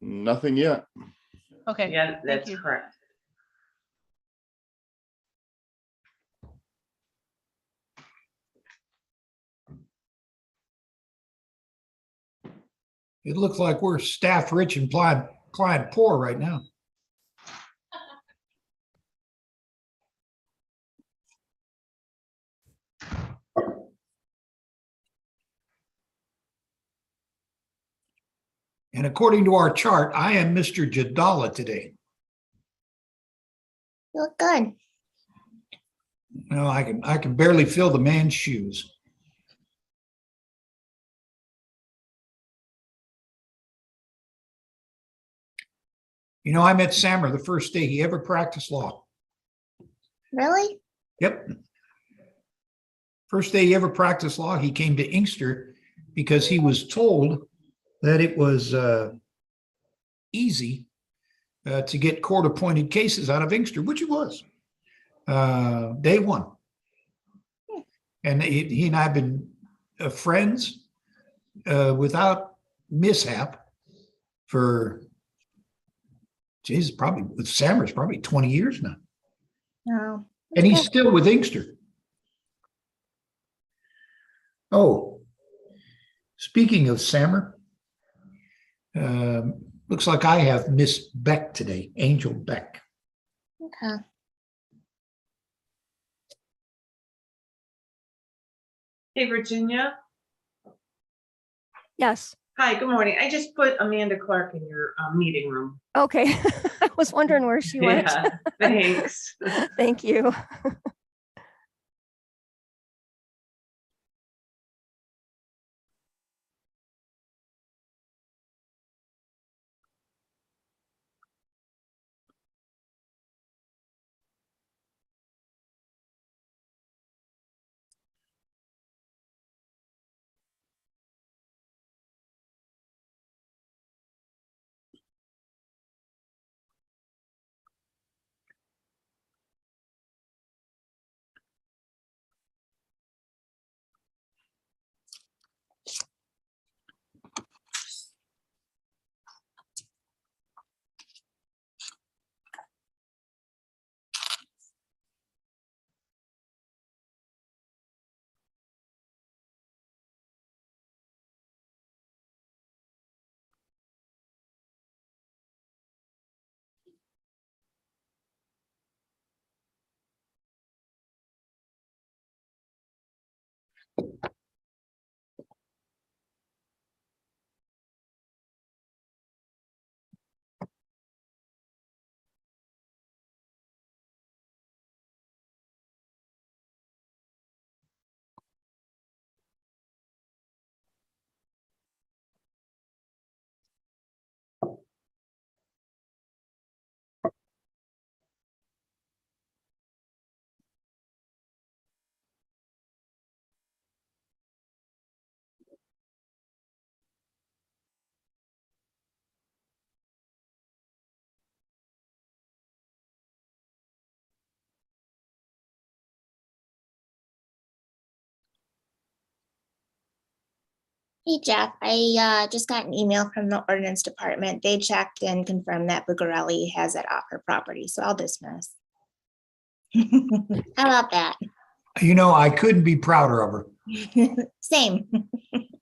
Nothing yet. Okay. Yeah, thank that's you. correct. It looks like we're staff rich and client poor right now. And according to our chart, I am Mr. Jadala today. You look good. You know, I can barely fill the man's shoes. You know, I met Sammer the first day he ever practiced law. Really? Yep. First day he ever practiced law, he came to Inkster because he was told that it was easy to get court-appointed cases out of Inkster, which it was. Day one. And he and I have been friends without mishap for, geez, probably with Sammer's probably 20 years now. No. And he's still with Inkster. Oh, speaking of Sammer, looks like I have Miss Beck today, Angel Beck. Okay. Hey, Virginia. Yes. Hi, good morning. I just put Amanda Clark in your meeting room. Okay. I was wondering where she went. Yeah, thanks. Thank you. Hey, Jeff, I just got an email from the ordinance department. They checked and confirmed that Bugarelli has it off her property, so I'll dismiss. How about that? You know, I couldn't be prouder of her, Same.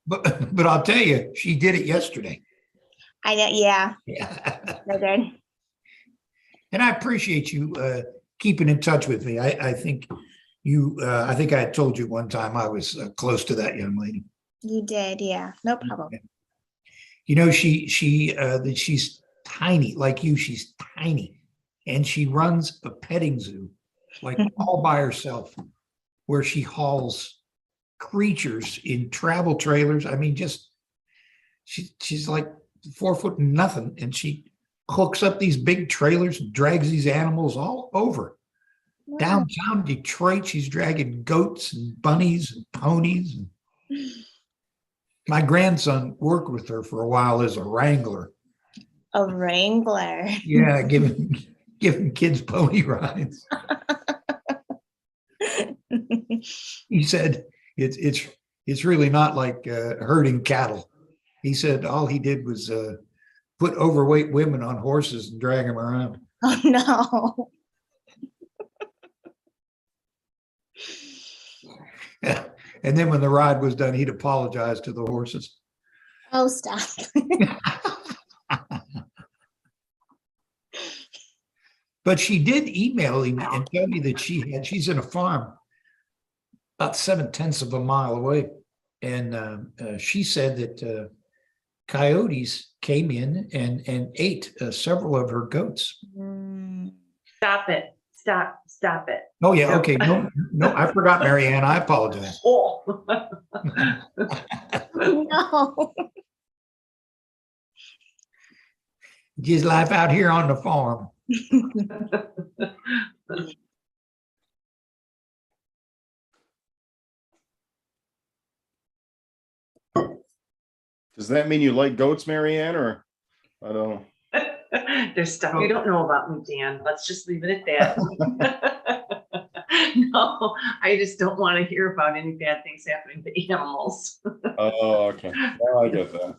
but I'll tell you, she did it yesterday. I know, yeah, Yeah. I did. And I appreciate you keeping in touch with me. I think I think I had told you one time I was close to that young lady. You did, yeah, no problem. You know, she's tiny, like you, she's tiny. And she runs a petting zoo, like all by herself, where she hauls creatures in travel trailers. I mean, just she's like 4 foot and nothing. And she hooks up these big trailers and drags these animals all over. Wow. Downtown Detroit, she's dragging goats and bunnies and ponies. My grandson worked with her for a while as a wrangler. A wrangler. Yeah, giving kids pony rides. He said it's really not like herding cattle. He said all he did was put overweight women on horses and drag them around. Oh, no. And then when the ride was done, he'd apologize to the horses. Oh, stop. But she did email him and tell me that she's in a farm about 7/10 of a mile away. And she said that coyotes came in and ate several of her goats. Mm. Stop it. Stop it. Oh, yeah. Okay. No, I forgot, Mary Ann. I apologize. Oh. No. Just life out here on the farm. Does that mean you like goats, Mary Ann, or I don't? There's stuff you don't know about me, Dan. Let's just leave it at that. No, I just don't want to hear about any bad things happening to animals. Oh, okay. Well, I get that.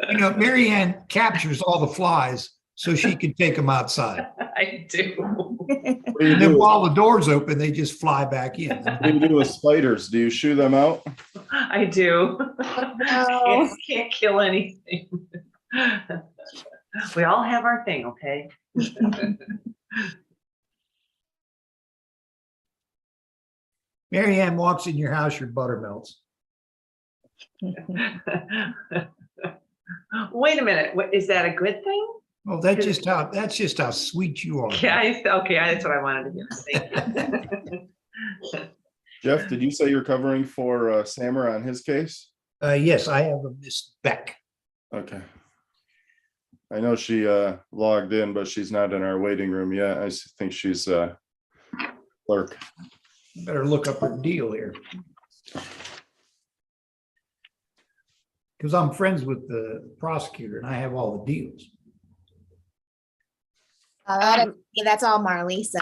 You know, Mary Ann captures all the flies so she can take them outside. I do. What do you And then do? while the door's open, they just fly back in. What do you do with spiders? Do you shoo them out? I do. No. Can't kill anything. We all have our thing, okay? Mary Ann walks in your house, your butter melts. Wait a minute, is that a good thing? Oh, that's just how sweet you are. Yeah, okay, that's what I wanted to hear. Thank you. Jeff, did you say you're covering for Sammer on his case? Yes, I have a Miss Beck. Okay. I know she logged in, but she's not in our waiting room yet. I think she's clerk. Better look up her deal here. Because I'm friends with the prosecutor and I have all the deals. That's all Marley, so.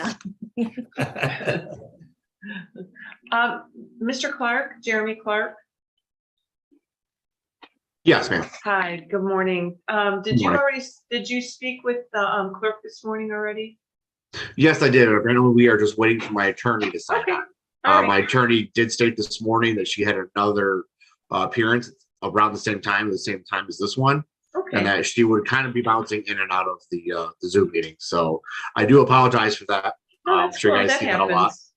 Mr. Clark, Jeremy Clark. Yes, ma'am. Hi, good morning. Good morning. Did you speak with the clerk this morning already? Yes, I did. Apparently, we are just waiting for my attorney to sign Okay. on. All right. My attorney did state this morning that she had another appearance around the same time as this one, and Okay, that she would kind of be bouncing in and out of the Zoom meeting. So I do apologize for that. no, I'm that's sure cool. you guys That see that a lot. happens.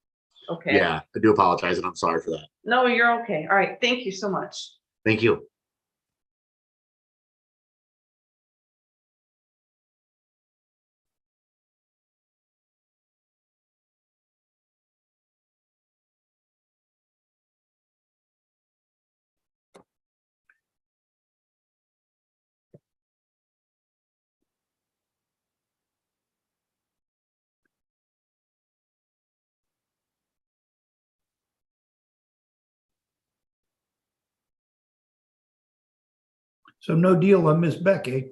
Okay. Yeah, I do apologize, and I'm sorry for that. No, you're okay. All right, thank you so much. Thank you. So no deal on Miss Beck, eh?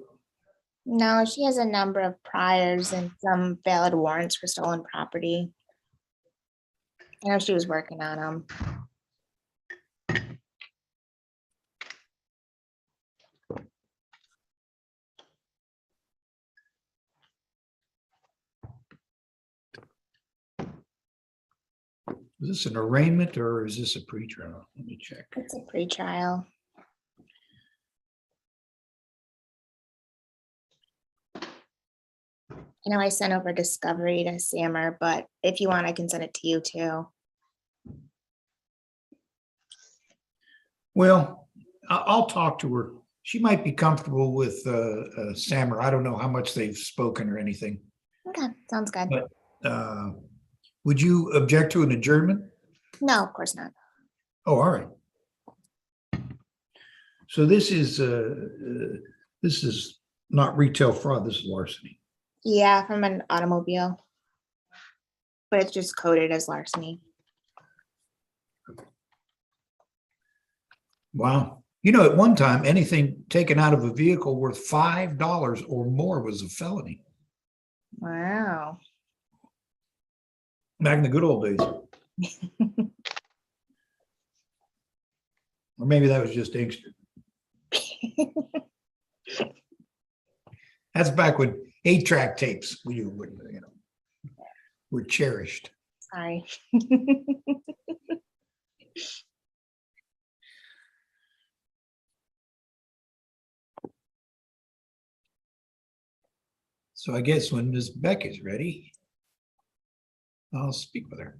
No, she has a number of priors and some valid warrants for stolen property. I know she was working on them. Is this an arraignment or is this a pretrial? Let me check. It's a pretrial. I know I sent over discovery to Sammer, but if you want, I can send it to you too. Well, I'll talk to her. She might be comfortable with Sammer. I don't know how much they've spoken or anything. Okay, sounds good. But would you object to an adjournment? No, of course not. Oh, all right. So this is not retail fraud. This is larceny. Yeah, from an automobile. But it's just coded as larceny. Wow. You know, at one time, anything taken out of a vehicle worth $5 or more was a felony. Wow. Back in the good old days. Or maybe that was just Inkster. That's back when 8-track tapes, were cherished. Sorry. So I guess when Ms. Beck is ready, I'll speak with her.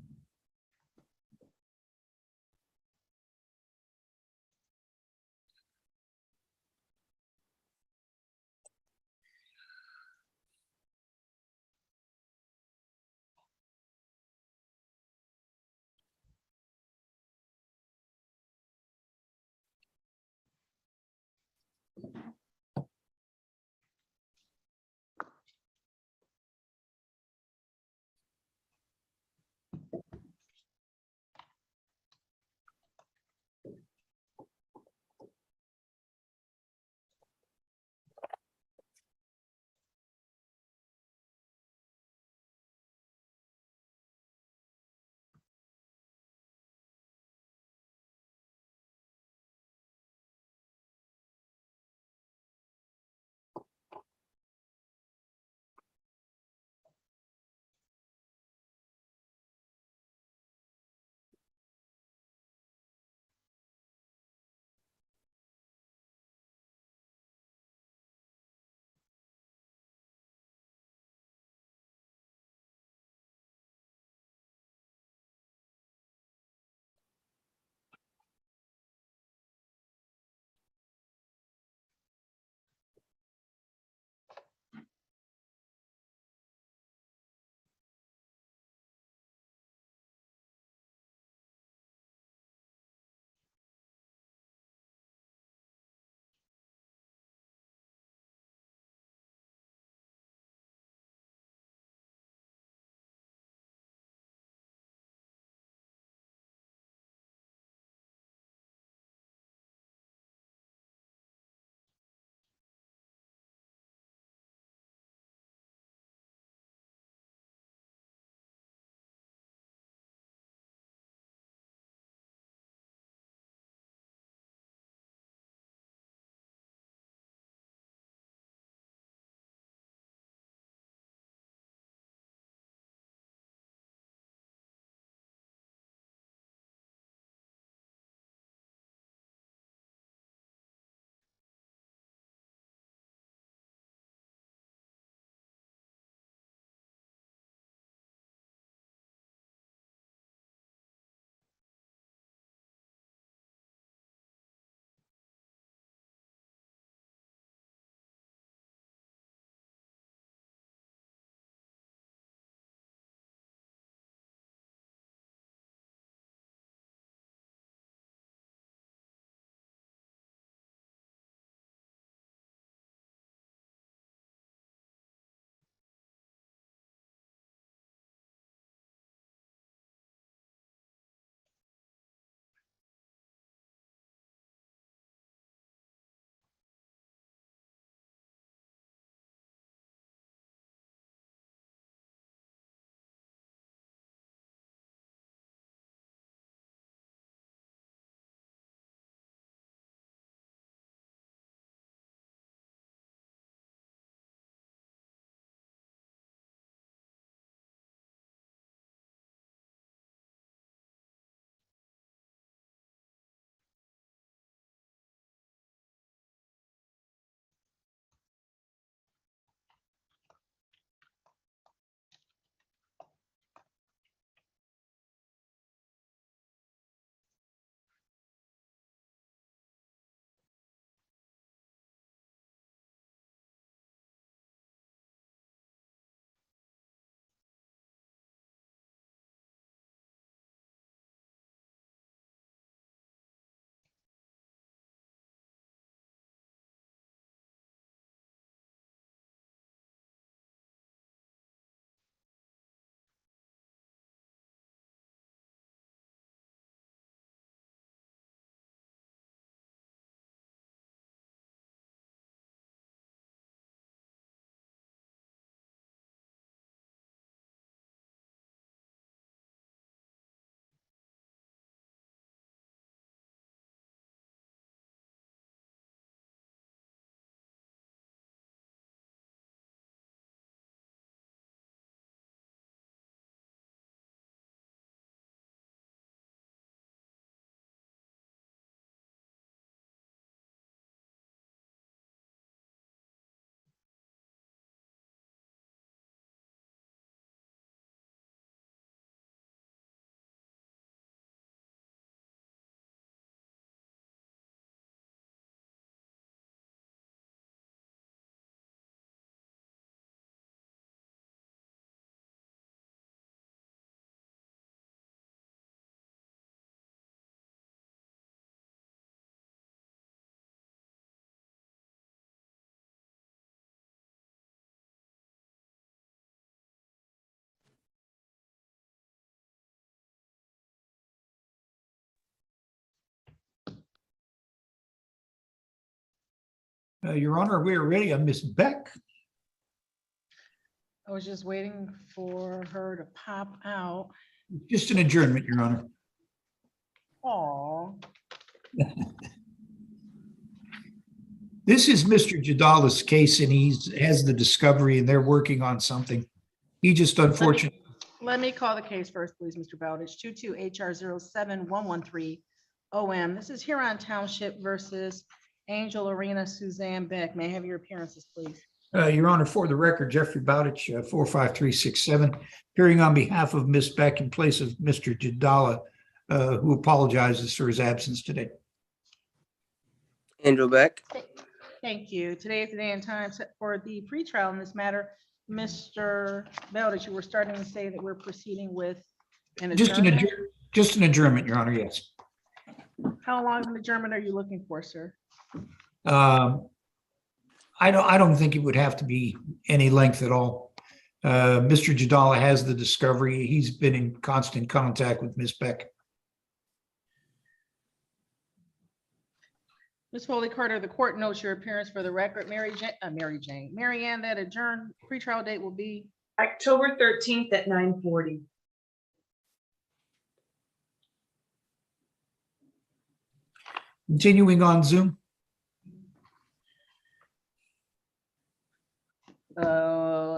Your Honor, we are ready on Miss Beck. I was just waiting for her to pop out. Just an adjournment, Your Honor. Oh, This is Mr. Jadala's case and has the discovery and they're working on something. He just unfortunately, let me call the case first, please, Mr. Bowditch. 22 HR 07113 OM. This is Huron Township versus Angel Arena Suzanne Beck. May I have your appearances, please? Your Honor, for the record, Jeffrey Bowditch, 45367, appearing on behalf of Miss Beck in place of Mr. Jadala, who apologizes for his absence today. Angel Beck. Thank you. Today is the day and time set for the pretrial in this matter. Mr. Bowditch, you were starting to say that we're proceeding with an adjournment. Just an adjournment, Your Honor, yes. How long of an adjournment are you looking for, sir? I don't think it would have to be any length at all. Mr. Jadala has the discovery. He's been in constant contact with Miss Beck. Ms. Foley Carter, the court notes your appearance for the record. Mary Ann, that adjourned pretrial date will be October 13th at 9:40. Continuing on Zoom.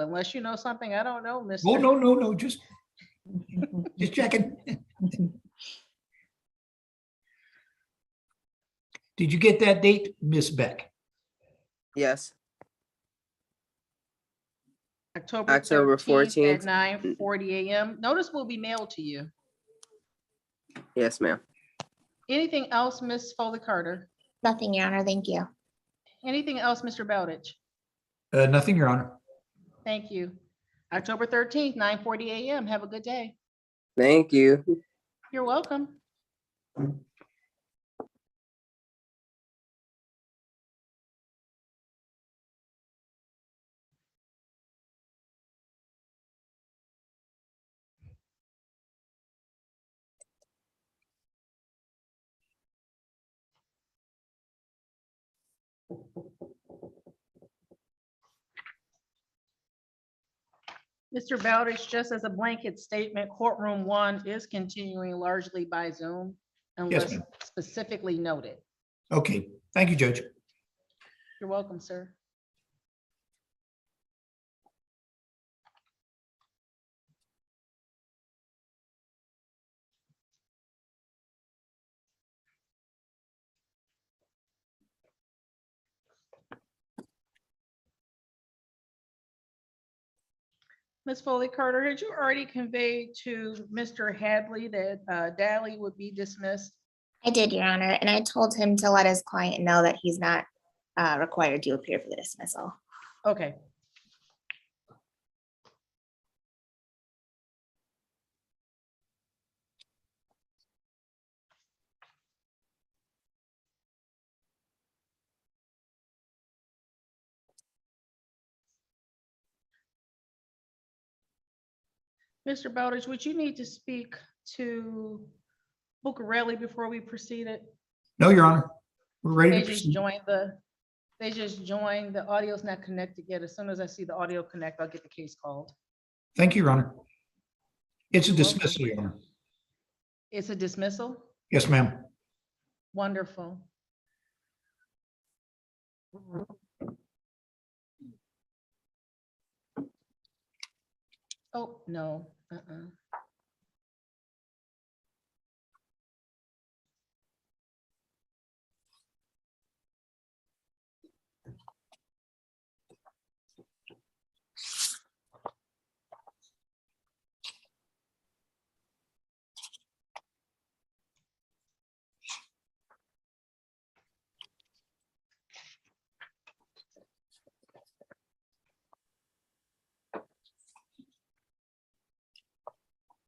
unless you know something I don't know, Mr. Oh, no, just checking. Did you get that date, Miss Beck? Yes. October October 14th 14th. at 9:40 a.m. Notice will be mailed to you. Yes, ma'am. Anything else, Ms. Foley Carter? Nothing, Your Honor. Thank you. Anything else, Mr. Bowditch? Nothing, Your Honor. Thank you. October 13th, 9:40 a.m. Have a good day. Thank you. You're welcome. Mr. Bowditch, just as a blanket statement, courtroom 1 is continuing largely by Zoom unless ma'am. specifically noted. Okay, thank you, Judge. You're welcome, sir. Ms. Foley Carter, had you already conveyed to Mr. Hadley that Dally would be dismissed? I did, Your Honor, and I told him to let his client know that he's not required to appear for the dismissal. Okay. Mr. Bowditch, would you need to speak to Bucarelli before we proceeded? No, Your Honor. We're ready They to just proceed. joined, the audio's not connected yet. As soon as I see the audio connect, I'll get the case called. Thank you, Your Honor. It's a You're welcome. dismissal, Your Honor. It's a dismissal? Yes, ma'am. Wonderful. Oh, no.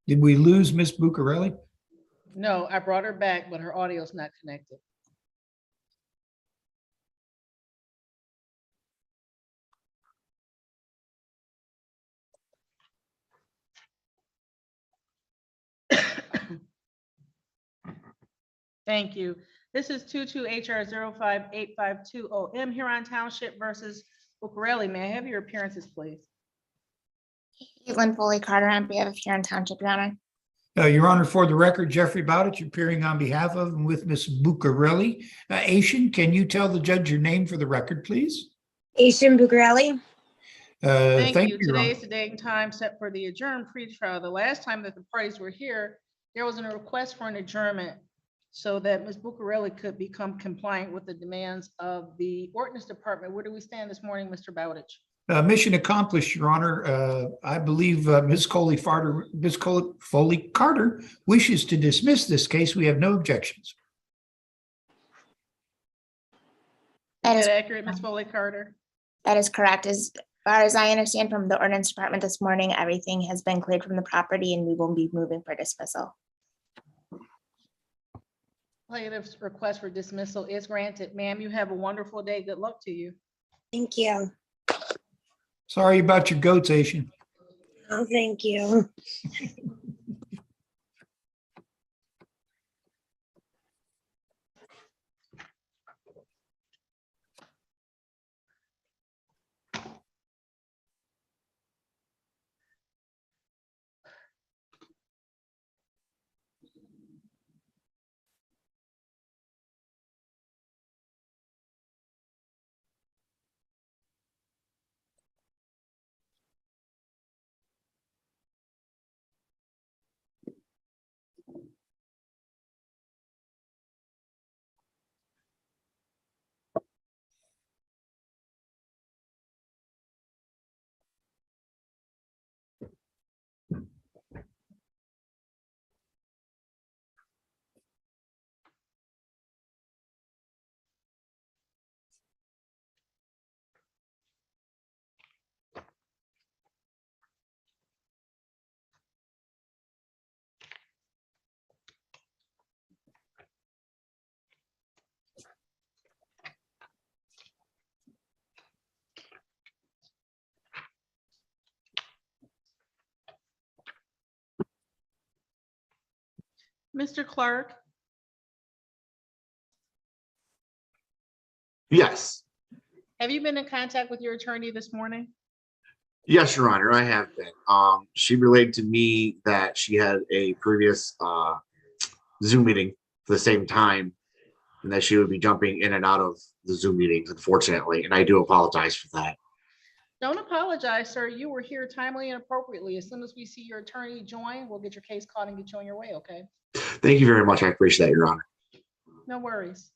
Did we lose Miss Bucarelli? No, I brought her back, but her audio's not connected. Thank you. This is 22 HR 05852 OM Huron Township versus Bucarelli. May I have your appearances, please? Caitlin Foley Carter on behalf of Huron Township, Your Honor. Your Honor, for the record, Jeffrey Bowditch appearing on behalf of and with Ms. Bucarelli. Asian, can you tell the judge your name for the record, please? Asian Bugarelli. Thank you. Your Today Honor. is the date and time set for the adjourned pretrial. The last time that the parties were here, there was a request for an adjournment so that Ms. Bucarelli could become compliant with the demands of the ordinance department. Where do we stand this morning, Mr. Bowditch? Mission accomplished, Your Honor. I believe Ms. Foley Carter wishes to dismiss this case. We have no objections. That Is is, that accurate, Ms. Foley Carter? that is correct. As far as I understand from the ordinance department this morning, everything has been cleared from the property and we will be moving for dismissal. Plaintiff's request for dismissal is granted. Ma'am, you have a wonderful day. Good luck to you. Thank you. Sorry about your goats, Asian. Oh, thank you. Mr. Clark, Yes. have you been in contact with your attorney this morning? Yes, Your Honor, I have been. She relayed to me that she had a previous Zoom meeting for the same time and that she would be jumping in and out of the Zoom meetings, unfortunately, and I do apologize for that. Don't apologize, sir. You were here timely and appropriately. As soon as we see your attorney join, we'll get your case caught and get you on your way, okay? Thank you very much. I appreciate that, Your Honor. No worries.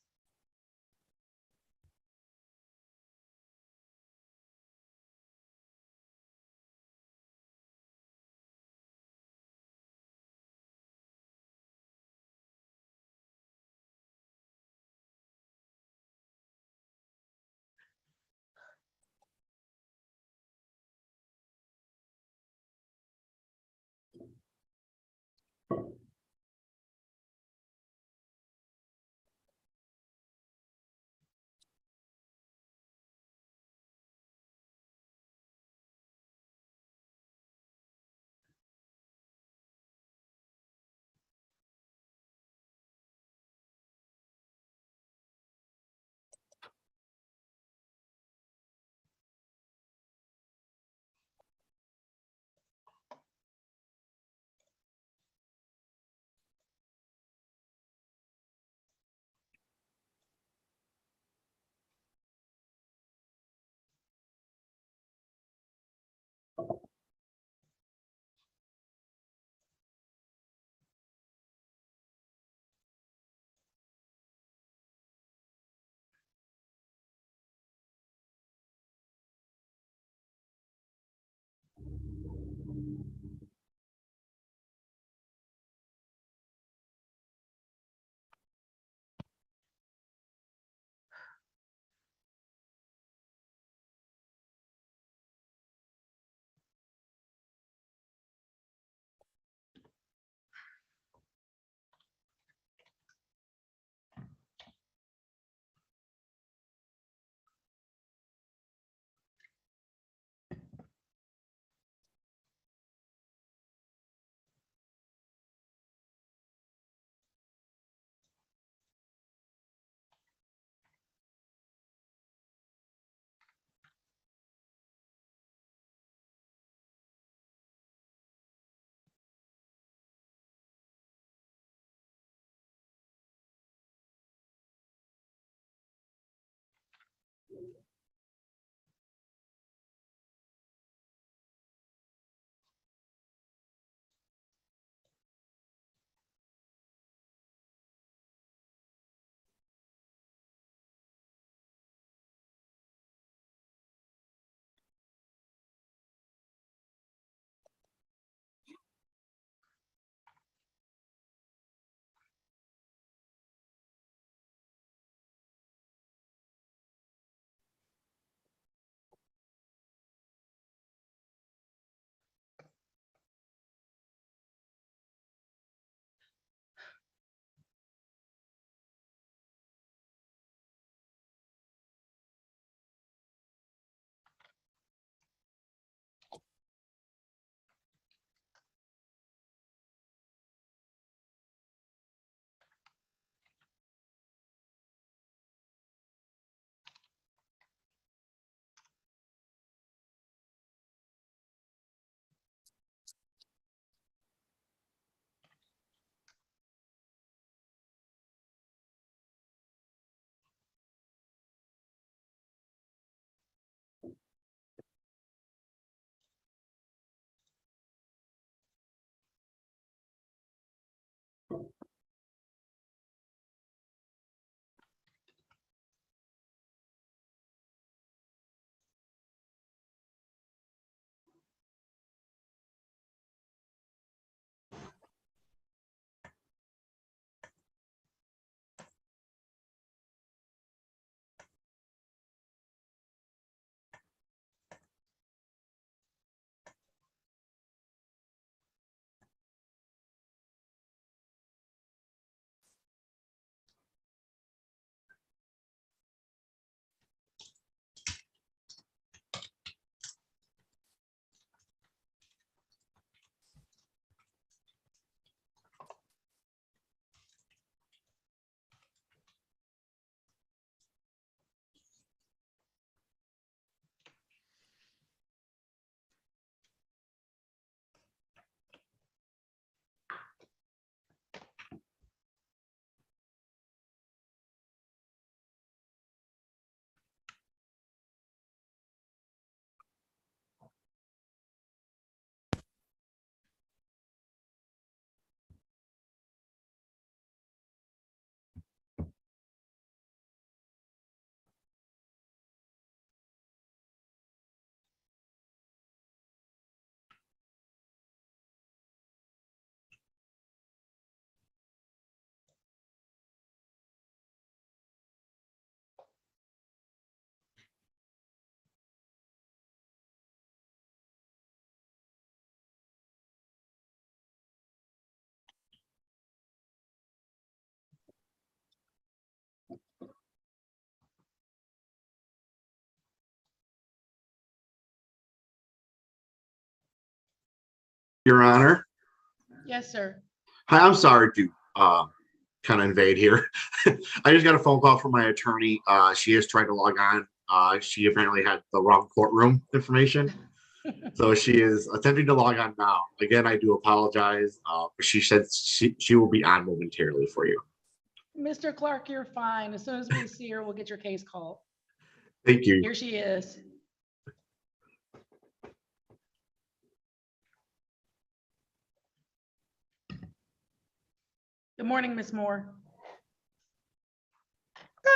Your Honor. Yes, sir. Hi, I'm sorry to kind of invade here. I just got a phone call from my attorney. She is trying to log on. She apparently had the wrong courtroom information. So she is attempting to log on now. Again, I do apologize. But she said she will be on momentarily for you. Mr. Clark, you're fine. As soon as we see her, we'll get your case called. Thank you. Here she is. Good morning, Ms. Moore.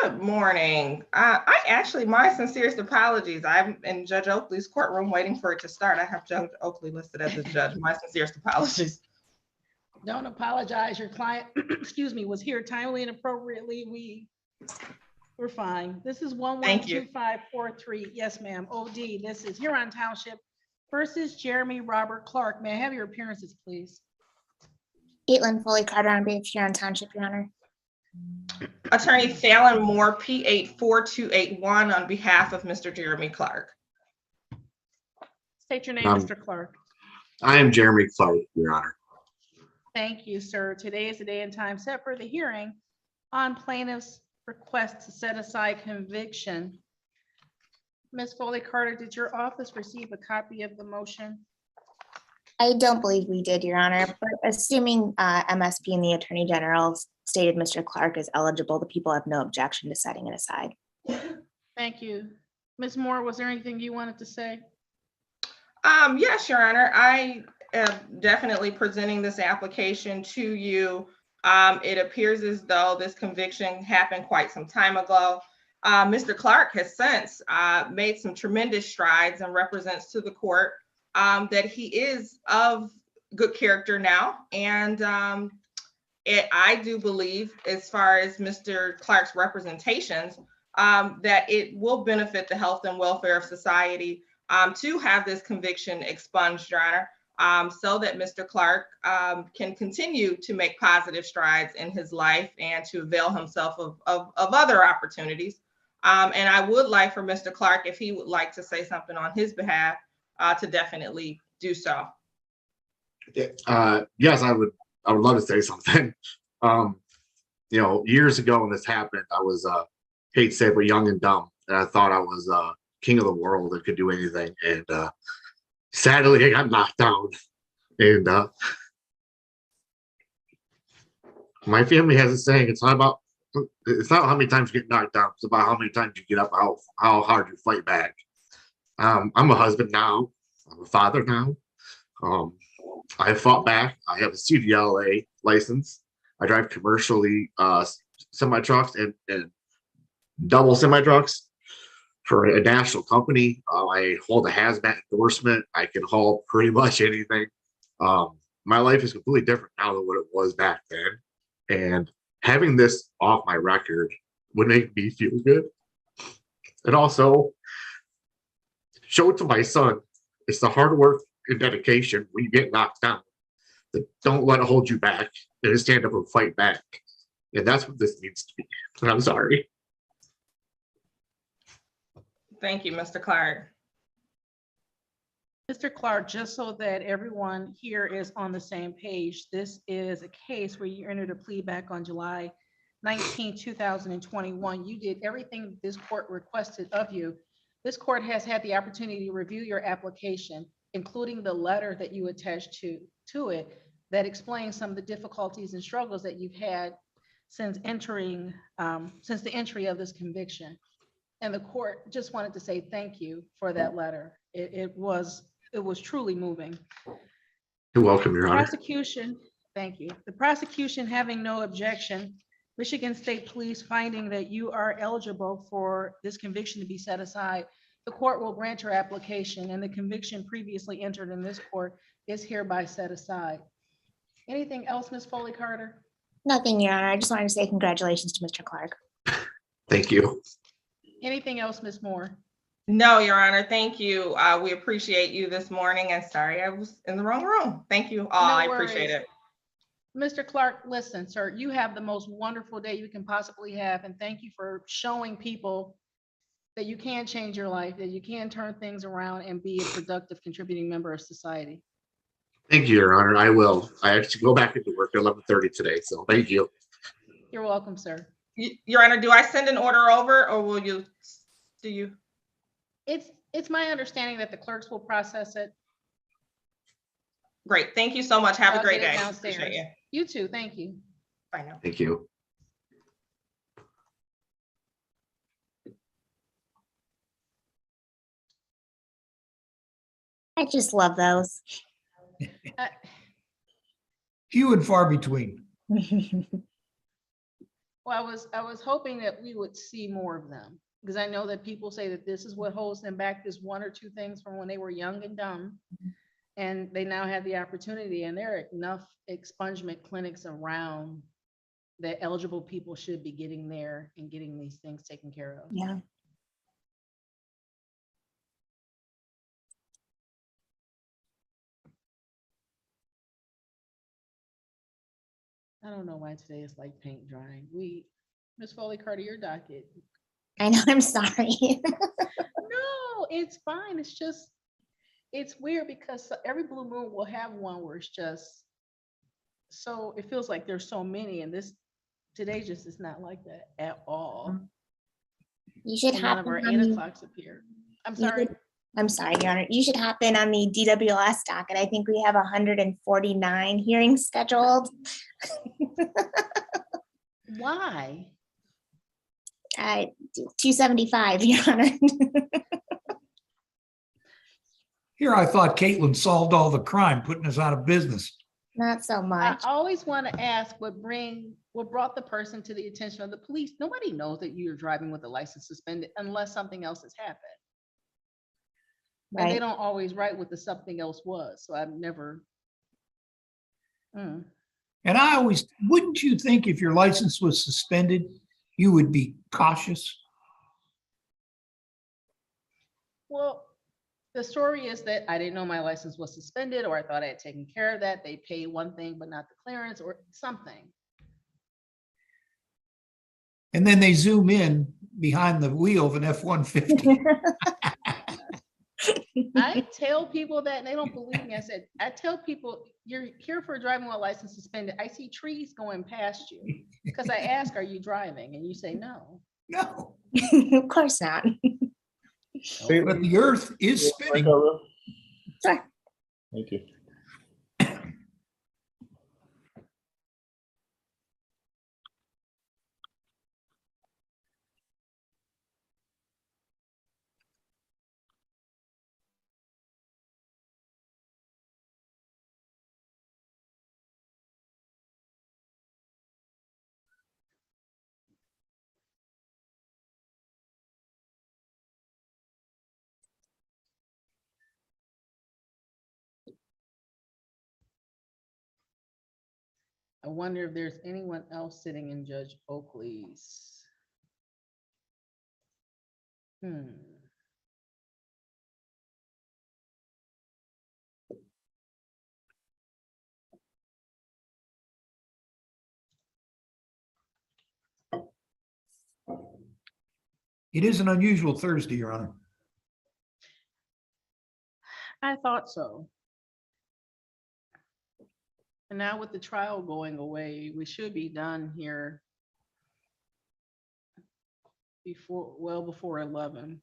Good morning. My sincerest apologies. I'm in Judge Oakley's courtroom waiting for it to start. I have Judge Oakley listed as a judge. My sincerest apologies. Don't apologize. Your client, excuse me, was here timely and appropriately. We're fine. This is Thank you. 112543. Yes, ma'am. OD. This is Huron Township versus Jeremy Robert Clark. May I have your appearances, please? Caitlin Foley Carter on behalf of Huron Township, Your Honor. Attorney Fallon Moore, P84281 on behalf of Mr. Jeremy Clark. State your name, Um, Mr. Clark. I am Jeremy Clark, Your Honor. Thank you, sir. Today is the day and time set for the hearing on plaintiff's request to set aside conviction. Ms. Foley Carter, did your office receive a copy of the motion? I don't believe we did, Your Honor, but assuming MSP and the Attorney General stated Mr. Clark is eligible, the people have no objection to setting it aside. Thank you. Ms. Moore, was there anything you wanted to say? Yes, Your Honor. I am definitely presenting this application to you. It appears as though this conviction happened quite some time ago. Mr. Clark has since made some tremendous strides and represents to the court that he is of good character now. And I do believe, as far as Mr. Clark's representations, that it will benefit the health and welfare of society to have this conviction expunged, Your Honor, so that Mr. Clark can continue to make positive strides in his life and to avail himself of other opportunities. And I would like for Mr. Clark, if he would like to say something on his behalf, to definitely do so. Yes, I would love to say something. Years ago when this happened, I was hate to say it, but young and dumb. And I thought I was king of the world and could do anything. And sadly, I got knocked down. And my family has a saying, it's not how many times you get knocked down, it's about how many times you get up, how hard you fight back. I'm a husband now. I'm a father now. I fought back. I have a CDLA license. I drive commercially semi trucks and double semi trucks for a national company. I hold a hazmat endorsement. I can haul pretty much anything. My life is completely different now than what it was back then. And having this off my record would make me feel good. And also show it to my son. It's the hard work and dedication when you get knocked down. That don't let it hold you back and stand up and fight back. And that's what this needs to be. And I'm sorry. Thank you, Mr. Clark. Mr. Clark, just so that everyone here is on the same page, this is a case where you entered a plea back on July 19, 2021. You did everything this court requested of you. This court has had the opportunity to review your application, including the letter that you attached to it that explains some of the difficulties and struggles that you've had since the entry of this conviction. And the court just wanted to say thank you for that letter. It was truly moving. You're welcome, Your Honor. Prosecution, thank you. The prosecution having no objection, Michigan State Police finding that you are eligible for this conviction to be set aside, the court will grant your application and the conviction previously entered in this court is hereby set aside. Anything else, Ms. Foley Carter? Nothing, Your Honor. I just wanted to say congratulations to Mr. Clark. Thank you. Anything else, Ms. Moore? No, Your Honor, thank you. We appreciate you this morning, and sorry I was in the wrong room. Thank you all. No I appreciate worries. it. Mr. Clark, listen, sir, you have the most wonderful day you can possibly have, and thank you for showing people that you can change your life, that you can turn things around and be a productive, contributing member of society. Thank you, Your Honor. I will. I actually go back into work at 11:30 today, so thank you. You're welcome, sir. Your Honor, do I send an order over or will you, do you? It's my understanding that the clerks will process it. Great. Thank you so much. Have a I'll great get it day. downstairs. Appreciate you. You too, thank you. Bye now. Thank you. I just love those. Uh, Few and far between. Well, I was hoping that we would see more of them, because I know that people say that this is what holds them back, this one or two things from when they were young and dumb. And they now have the opportunity, and there are enough expungement clinics around that eligible people should be getting there and getting these things taken care of. Yeah. I don't know why today is like paint drying. Ms. Foley Carter, your docket. I know, I'm sorry. No, it's fine. It's just, it's weird because every blue moon will have one where it's just, so it feels like there's so many, and today just is not like that at all. You should And none have of our on 8 the- o'clocks appear. I'm you sorry. should- I'm sorry, Your Honor. You should hop in on the DWS docket. I think we have 149 hearings scheduled. Why? 275, Your Honor. Here, I thought Caitlin solved all the crime, putting us out of business. Not so I much. always want to ask what brought the person to the attention of the police. Nobody knows that you're driving with a license suspended unless something else has happened. And they Right. don't always write what the something else was, so I've never. And I always, wouldn't you think if your license was suspended, you would be cautious? Well, the story is that I didn't know my license was suspended, or I thought I had taken care of that. They pay one thing, but not the clearance or something. And then they zoom in behind the wheel of an F-150. I tell people that and they don't believe me. I tell people, you're here for driving while license suspended. I see trees going past you. Because I ask, are you driving? And you say no. No, Of course not. but the earth is spinning. Sure. Thank you. I wonder if there's anyone else sitting in Judge Oakley's. It is an unusual Thursday, Your Honor. I thought so. And now with the trial going away, we should be done here well before 11.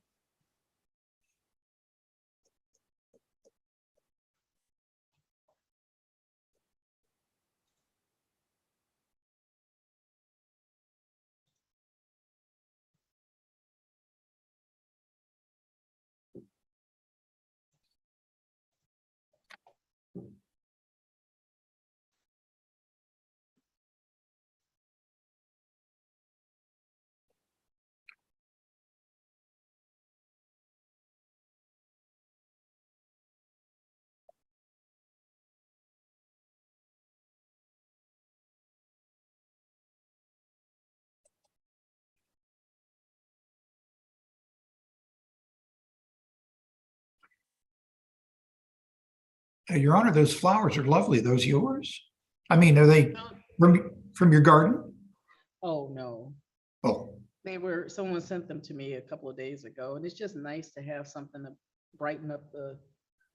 Your Honor, those flowers are lovely. Those yours? I mean, are they from your garden? Oh, no. Oh, Someone sent them to me a couple of days ago, and it's just nice to have something to brighten up the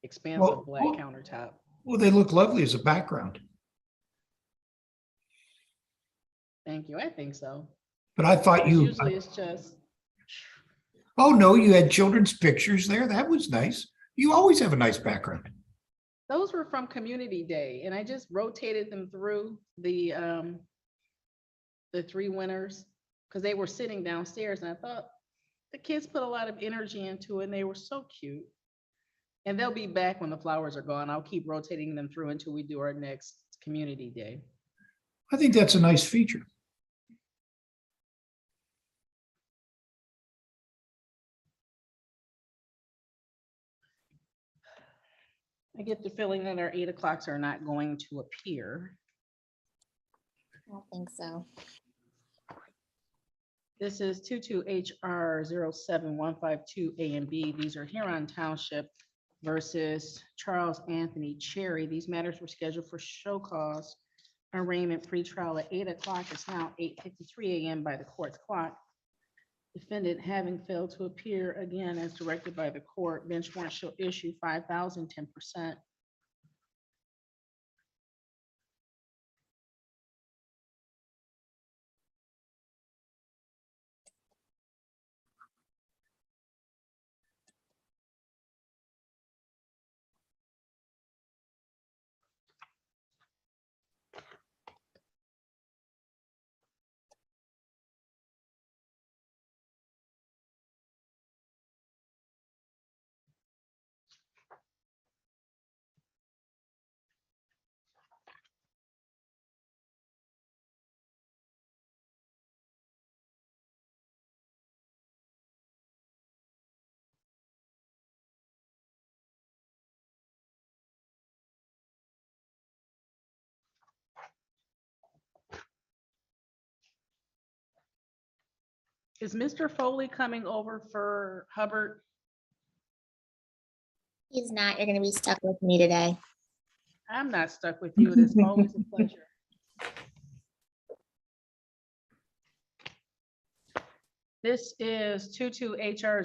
expansive black countertop. Well, they look lovely as a background, Thank you. I think so. but I thought Because you, usually it's just, oh no, you had children's pictures there. That was nice. You always have a nice background. those were from Community Day, and I just rotated them through the 3 winners because they were sitting downstairs, and I thought the kids put a lot of energy into it, and they were so cute. And they'll be back when the flowers are gone. I'll keep rotating them through until we do our next Community Day. I think that's a nice feature. I get the feeling that our 8 o'clocks are not going to appear. I don't think so. This is 22 HR 07152 A and B. These are Huron Township versus Charles Anthony Cherry. These matters were scheduled for show cause arraignment pretrial at 8 o'clock. It's now 8:53 a.m. by the court's clock. Defendant having failed to appear again as directed by the court, bench warrant shall issue 5,000, 10%. Is Mr. Foley coming over for Hubbard? He's not. You're going to be stuck with me today. I'm not stuck with you. It is always a pleasure. This is 22 HR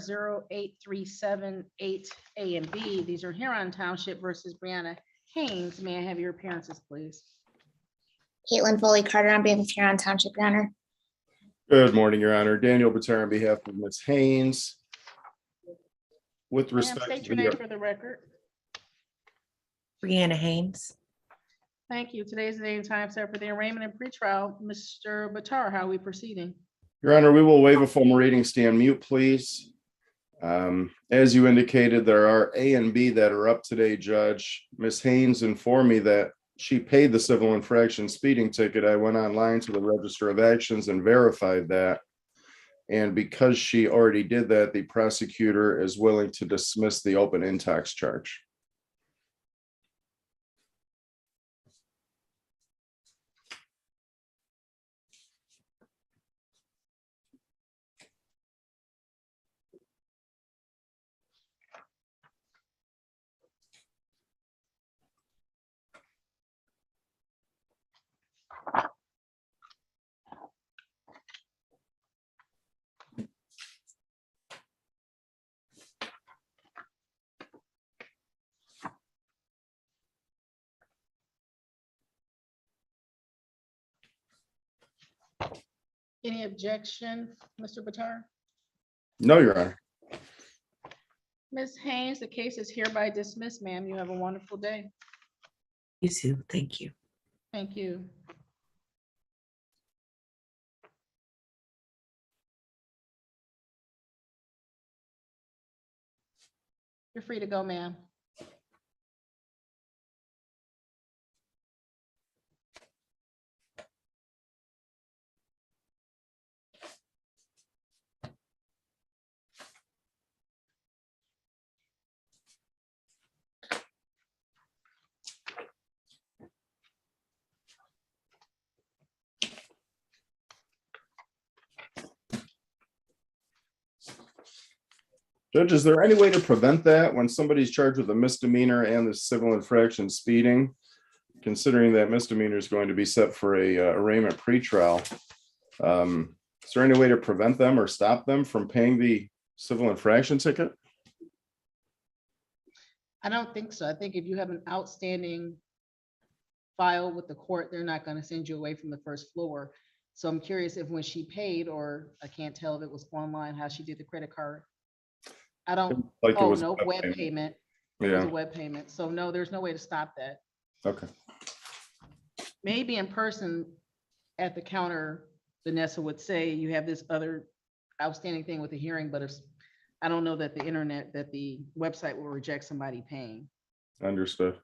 08378 A and B. These are Huron Township versus Brianna Haynes. May I have your appearances, please? Caitlin Foley Carter on behalf of Huron Township, Your Honor. Good morning, Your Honor. Daniel Batar on behalf of Ms. Haynes. With Ma'am, respect state to your name the, for the record. Brianna Haynes. Thank you. Today's the day and time set for the arraignment and pretrial. Mr. Batar, how are we proceeding? Your Honor, we will waive a formal reading. Stand mute, please. As you indicated, there are A and B that are up today, Judge. Ms. Haynes informed me that she paid the civil infraction speeding ticket. I went online to the Register of Actions and verified that. And because she already did that, the prosecutor is willing to dismiss the open intox charge. Any objection, Mr. Batar? No, Your Honor. Ms. Haynes, the case is hereby dismissed, ma'am. You have a wonderful day. You too. Thank you. Thank you. You're free to go, ma'am. Judge, is there any way to prevent that when somebody's charged with a misdemeanor and the civil infraction speeding? Considering that misdemeanor is going to be set for a arraignment pretrial. Is there any way to prevent them or stop them from paying the civil infraction ticket? I don't think so. I think if you have an outstanding file with the court, they're not going to send you away from the first floor. So I'm curious if when she paid, or I can't tell if it was online, how she did the credit card. I don't, Like it oh, was no, web web payment. payment. It was a Yeah, web payment. So no, there's no way to stop that. okay. Maybe in person at the counter, Vanessa would say you have this other outstanding thing with the hearing, but if, I don't know that the internet, that the website will reject somebody paying. Understood.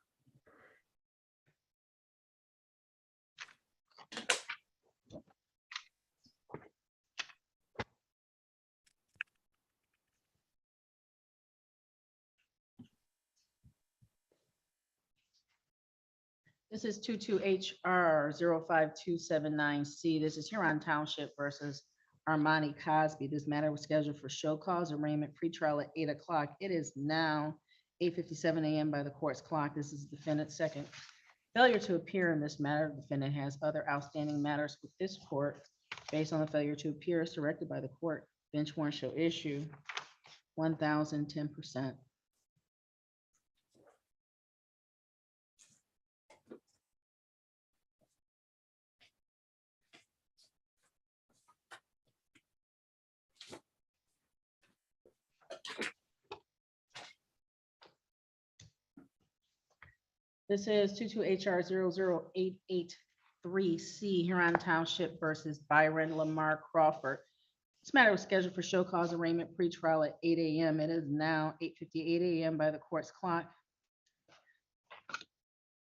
This is 22HR 052779C. This is Huron Township versus Armani Cosby. This matter was scheduled for show cause arraignment pretrial at 8 o'clock. It is now 8:57 a.m. by the court's clock. This is defendant's second failure to appear in this matter. The defendant has other outstanding matters with this court. Based on the failure to appear as directed by the court, bench warrant shall issue 1,010%. This is 22HR 00883C, Huron Township versus Byron Lamar Crawford. This matter was scheduled for show cause arraignment pretrial at 8 a.m. It is now 8:58 a.m. by the court's clock.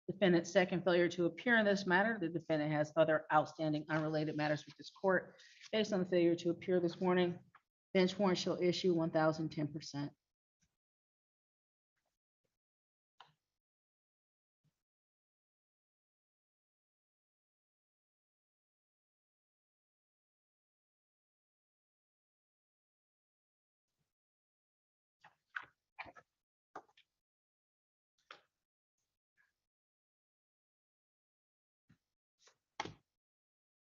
Defendant's second failure to appear in this matter. The defendant has other outstanding unrelated matters with this court. Based on the failure to appear this morning, bench warrant shall issue 1,010%.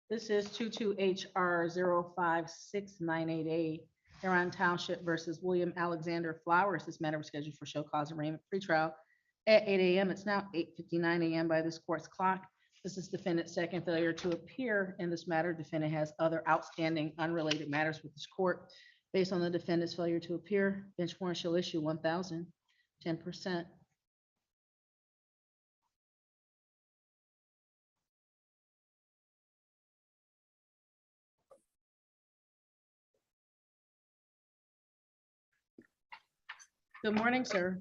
This is 22HR 056988, Huron Township versus William Alexander Flowers. This matter was scheduled for show cause arraignment pretrial at 8 a.m. It's now 8:59 a.m. by this court's clock. This is defendant's second failure to appear in this matter. Defendant has other outstanding unrelated matters with this court. Based on the defendant's failure to appear, bench warrant shall issue 1,010%. Good morning, sir.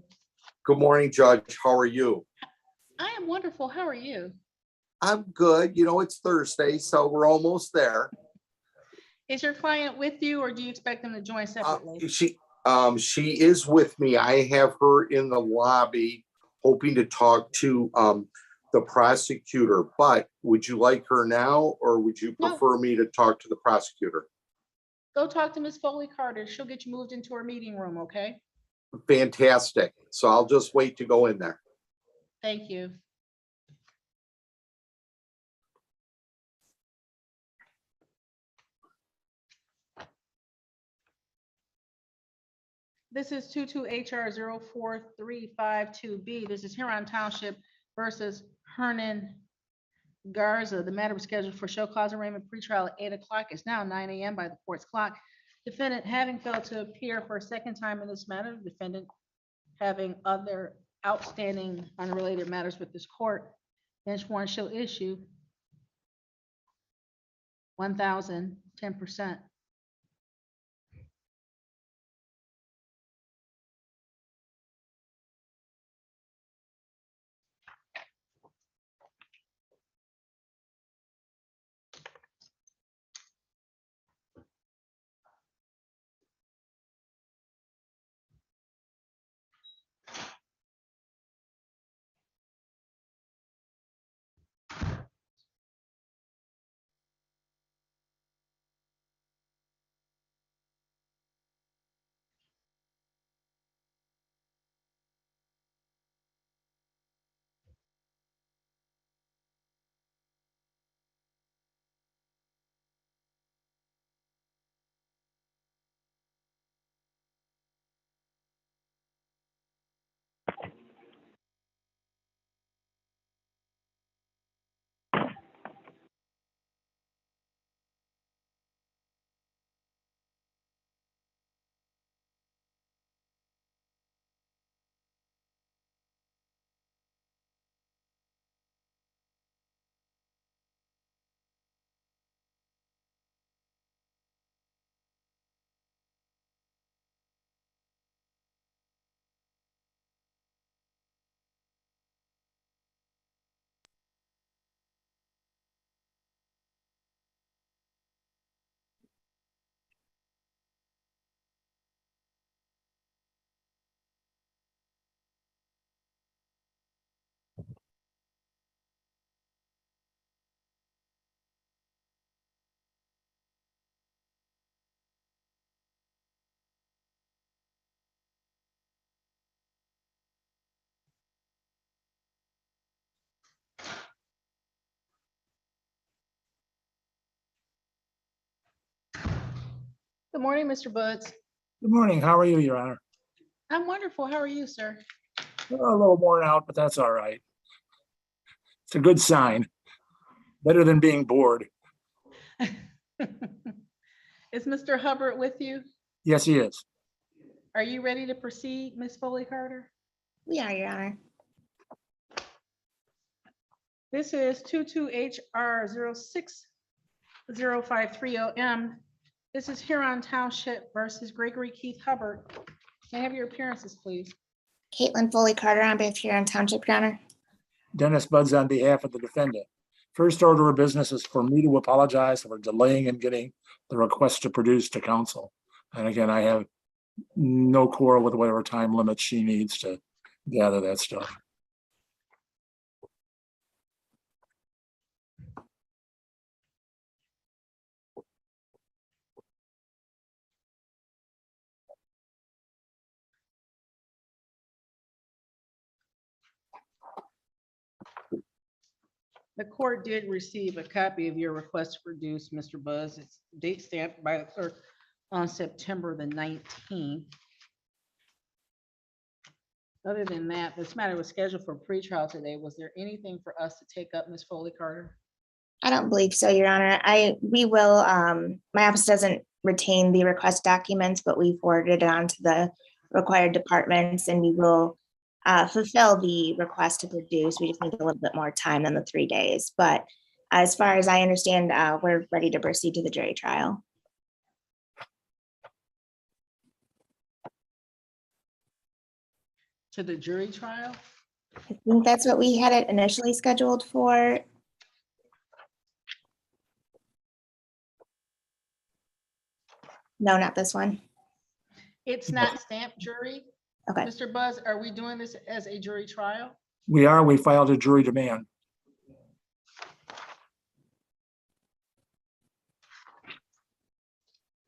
Good morning, Judge. How are you? I am wonderful. How are you? I'm good. You know, it's Thursday, so we're almost there. Is your client with you, or do you expect them to join separately? She is with me. I have her in the lobby hoping to talk to the prosecutor, but would you like her now, or would you No. prefer me to talk to the prosecutor? Go talk to Miss Foley Carter. She'll get you moved into her meeting room, okay? Fantastic. So I'll just wait to go in there. Thank you. This is 22HR 04352B. This is Huron Township versus Hernan Garza. The matter was scheduled for show cause arraignment pretrial at 8 o'clock. It's now 9 a.m. by the court's clock. Defendant having failed to appear for a second time in this matter, defendant having other outstanding unrelated matters with this court, bench warrant shall issue 1,010%. Good morning, Mr. Buds. Good morning. How are you, Your Honor? I'm wonderful. How are you, sir? A little worn out, but that's all right. It's a good sign. Better than being bored. Is Mr. Hubbard with you? Yes, he is. Are you ready to proceed, Ms. Foley Carter? We are, Your Honor. This is 22HR060530M. This is Huron Township versus Gregory Keith Hubbard. May I have your appearances, please? Caitlin Foley Carter on behalf of Huron Township, Your Honor. Dennis Buds on behalf of the defendant. First order of business is for me to apologize for delaying in getting the request to produce to counsel. And again, I have no quarrel with whatever time limit she needs to gather that stuff. The court did receive a copy of your request to produce, Mr. Buzz. It's date stamped by the clerk on September the 19th. Other than that, this matter was scheduled for pretrial today. Was there anything for us to take up, Ms. Foley Carter? I don't believe so, Your Honor. We will, my office doesn't retain the request documents, but we forwarded it on to the required departments and we will fulfill the request to produce. We just need a little bit more time than the 3 days. But as far as I understand, we're ready to proceed to the jury trial. To the jury trial? I think that's what we had it initially scheduled for. No, not this one. It's not stamped jury. Okay. Mr. Buzz, are we doing this as a jury trial? We filed a jury demand.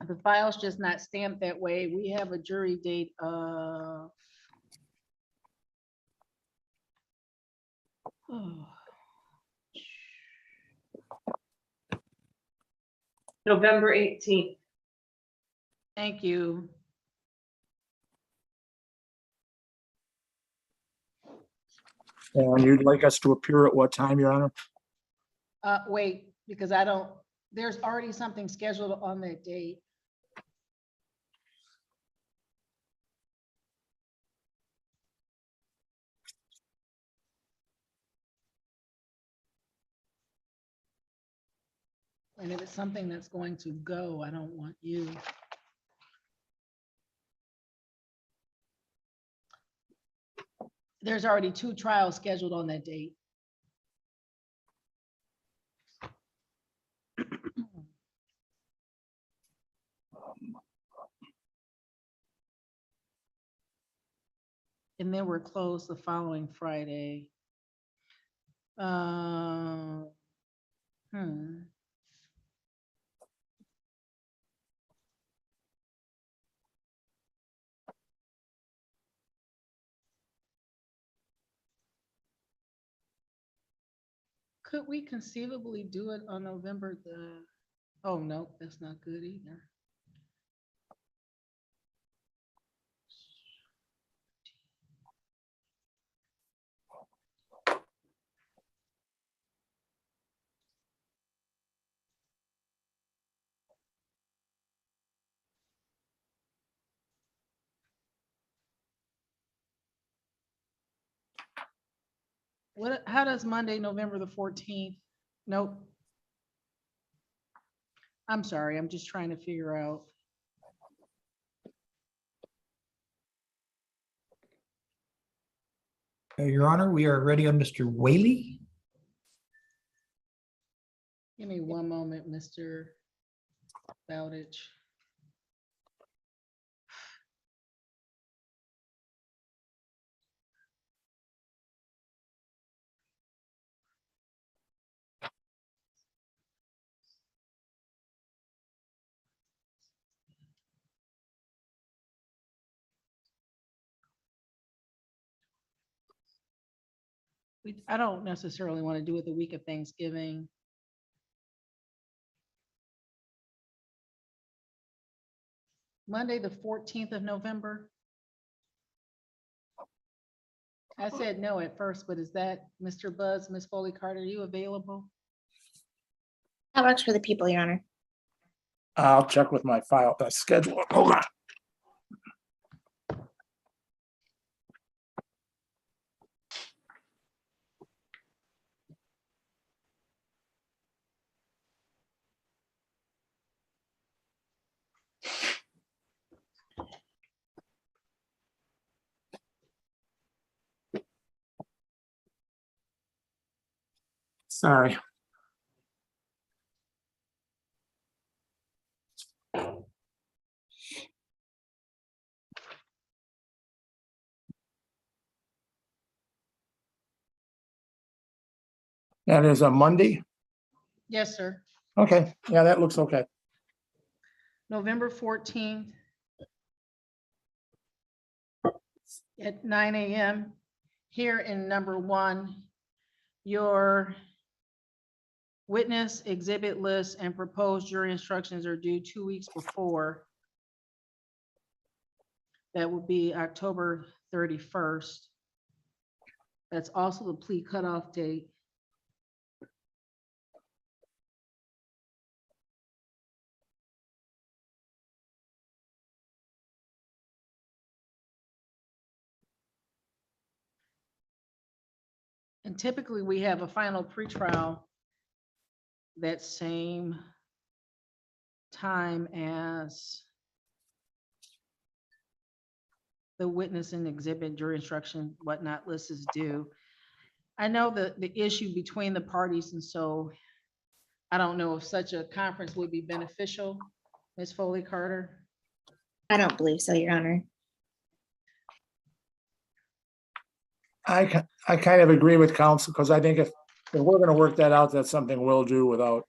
The file's just not stamped that way. We have a jury date of November 18th. Thank you. And you'd like us to appear at what time, Your Honor? Wait, because there's already something scheduled on that date. And if it's something that's going to go, I don't want you. There's already 2 trials scheduled on that date. And then we're closed the following Friday. Could we conceivably do it on November the, oh, no, that's not good either. How does Monday, November the 14th? Nope. I'm sorry, I'm just trying to figure out. Your Honor, we are ready on Mr. Whaley. Give me one moment, Mr. Bowditch. I don't necessarily want to do it the week of Thanksgiving. Monday, the 14th of November. I said no at first, but is that Mr. Buzz, Ms. Foley Carter, are you available? That works for the people, Your Honor. I'll check with my file, the schedule. Hold on. Sorry. That is a Monday? Yes, sir. Okay, yeah, that looks okay. November 14th at 9 a.m. here in number 1. Your witness exhibit list and proposed jury instructions are due 2 weeks before. That would be October 31st. That's also the plea cutoff date. And typically we have a final pretrial that same time as the witness and exhibit jury instruction, whatnot list is due. I know the issue between the parties, and so I don't know if such a conference would be beneficial, Ms. Foley Carter. I don't believe so, Your Honor. I kind of agree with counsel, because I think if we're gonna work that out, that's something we'll do without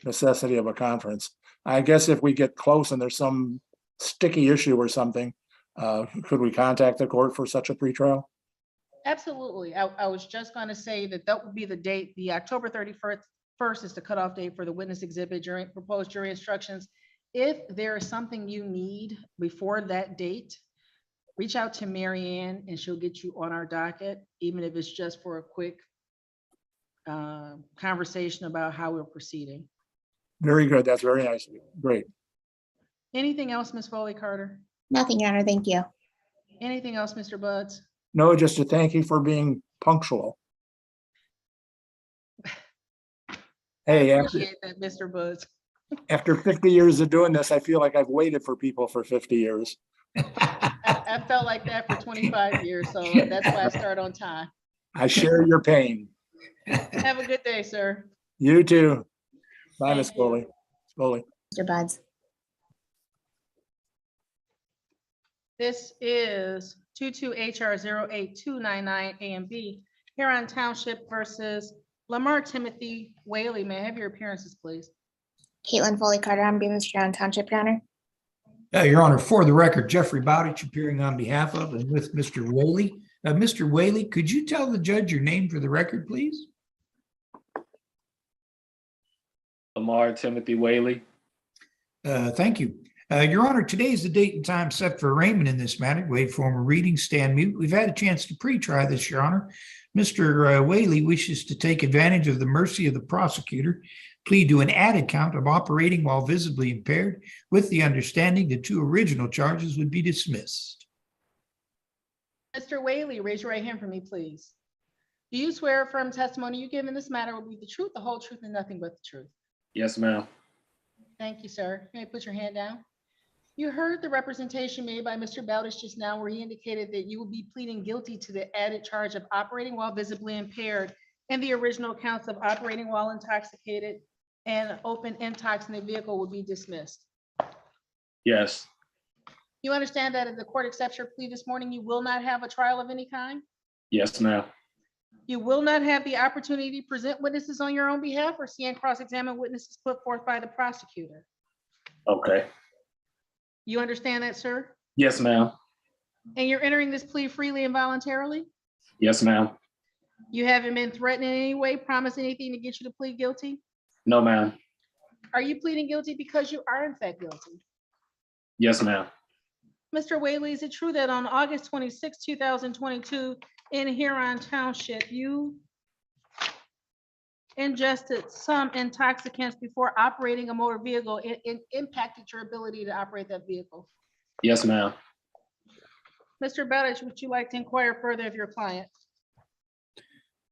necessity of a conference. I guess if we get close and there's some sticky issue or something, could we contact the court for such a pretrial? Absolutely. I was just going to say that would be the date. The October 31st is the cutoff date for the witness exhibit during proposed jury instructions. If there is something you need before that date, reach out to Mary Ann and she'll get you on our docket, even if it's just for a quick conversation about how we're proceeding. Very good. That's very nice. Great. Anything else, Ms. Foley Carter? Nothing, Your Honor. Thank you. Anything else, Mr. Buds? No, just to thank you for being punctual. Hey, Appreciate that, Mr. Buds. after 50 years of doing this, I feel like I've waited for people for 50 years. I felt like that for 25 years, so that's why I start on time. I share your pain. Have a good day, sir. You too. Bye, Thank Ms. you. Foley. Foley. Mr. Buds. This is 22 HR 08299 A and B, Huron Township versus Lamar Timothy Whaley. May I have your appearances, please? Caitlin Foley Carter, on behalf of Huron Township, Your Honor. Your Honor, for the record, Jeffrey Bowditch appearing on behalf of and with Mr. Whaley. Mr. Whaley, could you tell the judge your name for the record, please? Lamar Timothy Whaley. Thank you. Your Honor, today is the date and time set for arraignment in this matter. Waive formal reading, stand mute. We've had a chance to pre-try this, Your Honor. Mr. Whaley wishes to take advantage of the mercy of the prosecutor, plead to an added count of operating while visibly impaired, with the understanding the 2 original charges would be dismissed. Mr. Whaley, raise your right hand for me, please. Do you swear affirm testimony you give in this matter will be the truth, the whole truth, and nothing but the truth? Yes, ma'am. Thank you, sir. You may put your hand down. You heard the representation made by Mr. Bowditch just now, where he indicated that you will be pleading guilty to the added charge of operating while visibly impaired and the original counts of operating while intoxicated and open intox in the vehicle will be dismissed. Yes. You understand that if the court accepts your plea this morning, you will not have a trial of any kind? Yes, ma'am. You will not have the opportunity to present witnesses on your own behalf or see and cross-examine witnesses put forth by the prosecutor. Okay. You understand that, sir? Yes, ma'am. And you're entering this plea freely and voluntarily? Yes, ma'am. You haven't been threatened in any way, promised anything to get you to plead guilty? No, ma'am. Are you pleading guilty because you are in fact guilty? Yes, ma'am. Mr. Whaley, is it true that on August 26, 2022, in Huron Township, you ingested some intoxicants before operating a motor vehicle? It impacted your ability to operate that vehicle. Yes, ma'am. Mr. Bowditch, would you like to inquire further of your client?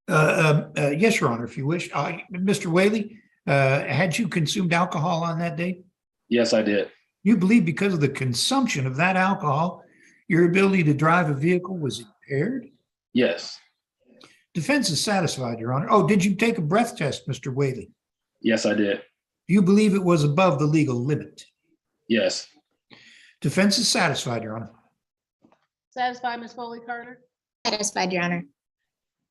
Yes, Your Honor, if you wish. Mr. Whaley, had you consumed alcohol on that date? Yes, I did. You believe because of the consumption of that alcohol, your ability to drive a vehicle was impaired? Yes. Defense is satisfied, Your Honor. Oh, did you take a breath test, Mr. Whaley? Yes, I did. Do you believe it was above the legal limit? Yes. Defense is satisfied, Your Honor. Satisfied, Ms. Foley Carter? Satisfied, Your Honor.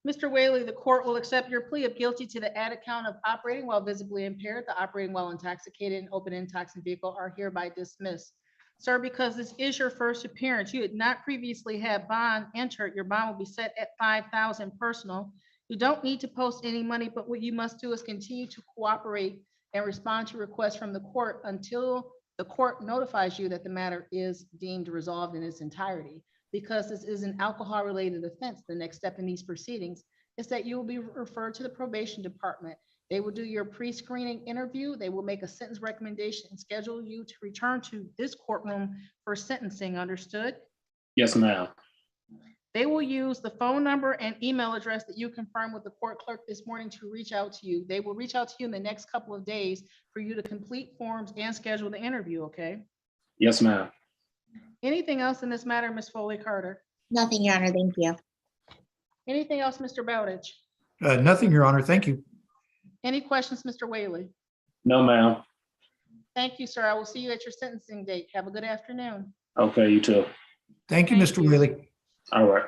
Mr. Whaley, the court will accept your plea of guilty to the added count of operating while visibly impaired, the operating while intoxicated, and open intoxicated vehicle are hereby dismissed. Sir, because this is your first appearance, you had not previously had bond entered. Your bond will be set at $5,000 personal. You don't need to post any money, but what you must do is continue to cooperate and respond to requests from the court until the court notifies you that the matter is deemed resolved in its entirety. Because this is an alcohol-related offense, the next step in these proceedings is that you will be referred to the probation department. They will do your pre-screening interview. They will make a sentence recommendation and schedule you to return to this courtroom for sentencing. Understood? Yes, ma'am. They will use the phone number and email address that you confirmed with the court clerk this morning to reach out to you. They will reach out to you in the next couple of days for you to complete forms and schedule the interview, okay? Yes, ma'am. Anything else in this matter, Ms. Foley Carter? Nothing, Your Honor. Thank you. Anything else, Mr. Bowditch? Nothing, Your Honor. Thank you. Any questions, Mr. Whaley? No, ma'am. Thank you, sir. I will see you at your sentencing date. Have a good afternoon. Okay, you too. Thank you, Thank Mr. you. Whaley. All right.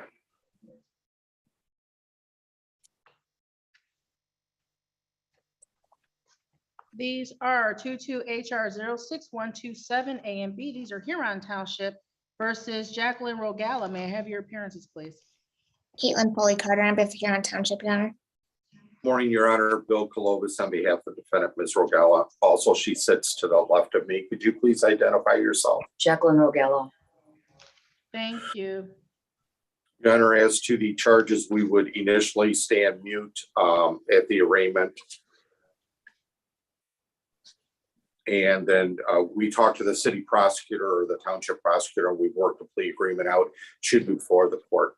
These are 22 HR 06127 A and B. These are Huron Township versus Jacqueline Rogala. May I have your appearances, please? Caitlin Foley Carter, on behalf of Huron Township, Your Honor. Morning, Your Honor. Bill Colovis on behalf of defendant Ms. Rogala. Also, she sits to the left of me. Could you please identify yourself? Jacqueline Rogala. Thank you. Your Honor, as to the charges, we would initially stand mute at the arraignment. And then we talked to the city prosecutor or the township prosecutor, and we've worked the plea agreement out, should move forward the court.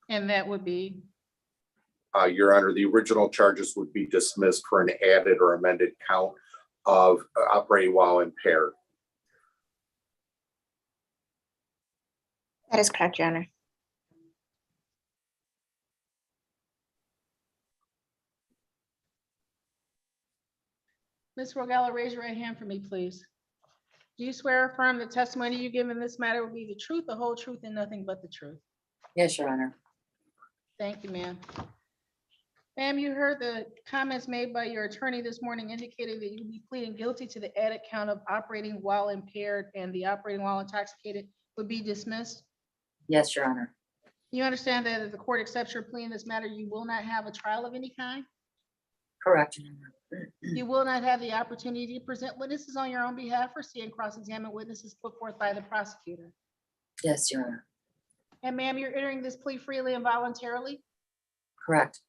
And that would be, Your Honor, the original charges would be dismissed for an added or amended count of operating while impaired. That is correct, Your Honor. Ms. Rogala, raise your right hand for me, please. Do you swear or affirm the testimony you give in this matter will be the truth, the whole truth, and nothing but the truth? Yes, Your Honor. Thank you, ma'am. Ma'am, you heard the comments made by your attorney this morning indicating that you'll be pleading guilty to the added count of operating while impaired, and the operating while intoxicated would be dismissed. Yes, Your Honor. You understand that if the court accepts your plea in this matter, you will not have a trial of any kind? Correct, Your Honor. You will not have the opportunity to present witnesses on your own behalf or see and cross-examine witnesses put forth by the prosecutor. Yes, Your Honor. And ma'am, you're entering this plea freely and voluntarily? Correct.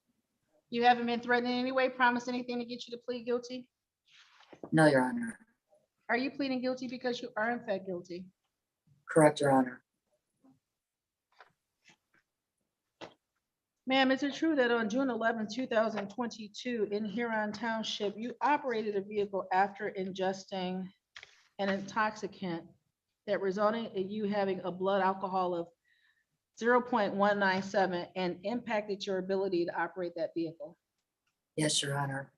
You haven't been threatened in any way, promised anything to get you to plead guilty? No, Your Honor. Are you pleading guilty because you are in fact guilty? Correct, Your Honor. Ma'am, is it true that on June 11, 2022, in Huron Township, you operated a vehicle after ingesting an intoxicant that resulted in you having a blood alcohol of 0.197 and impacted your ability to operate that vehicle? Yes, Your Honor.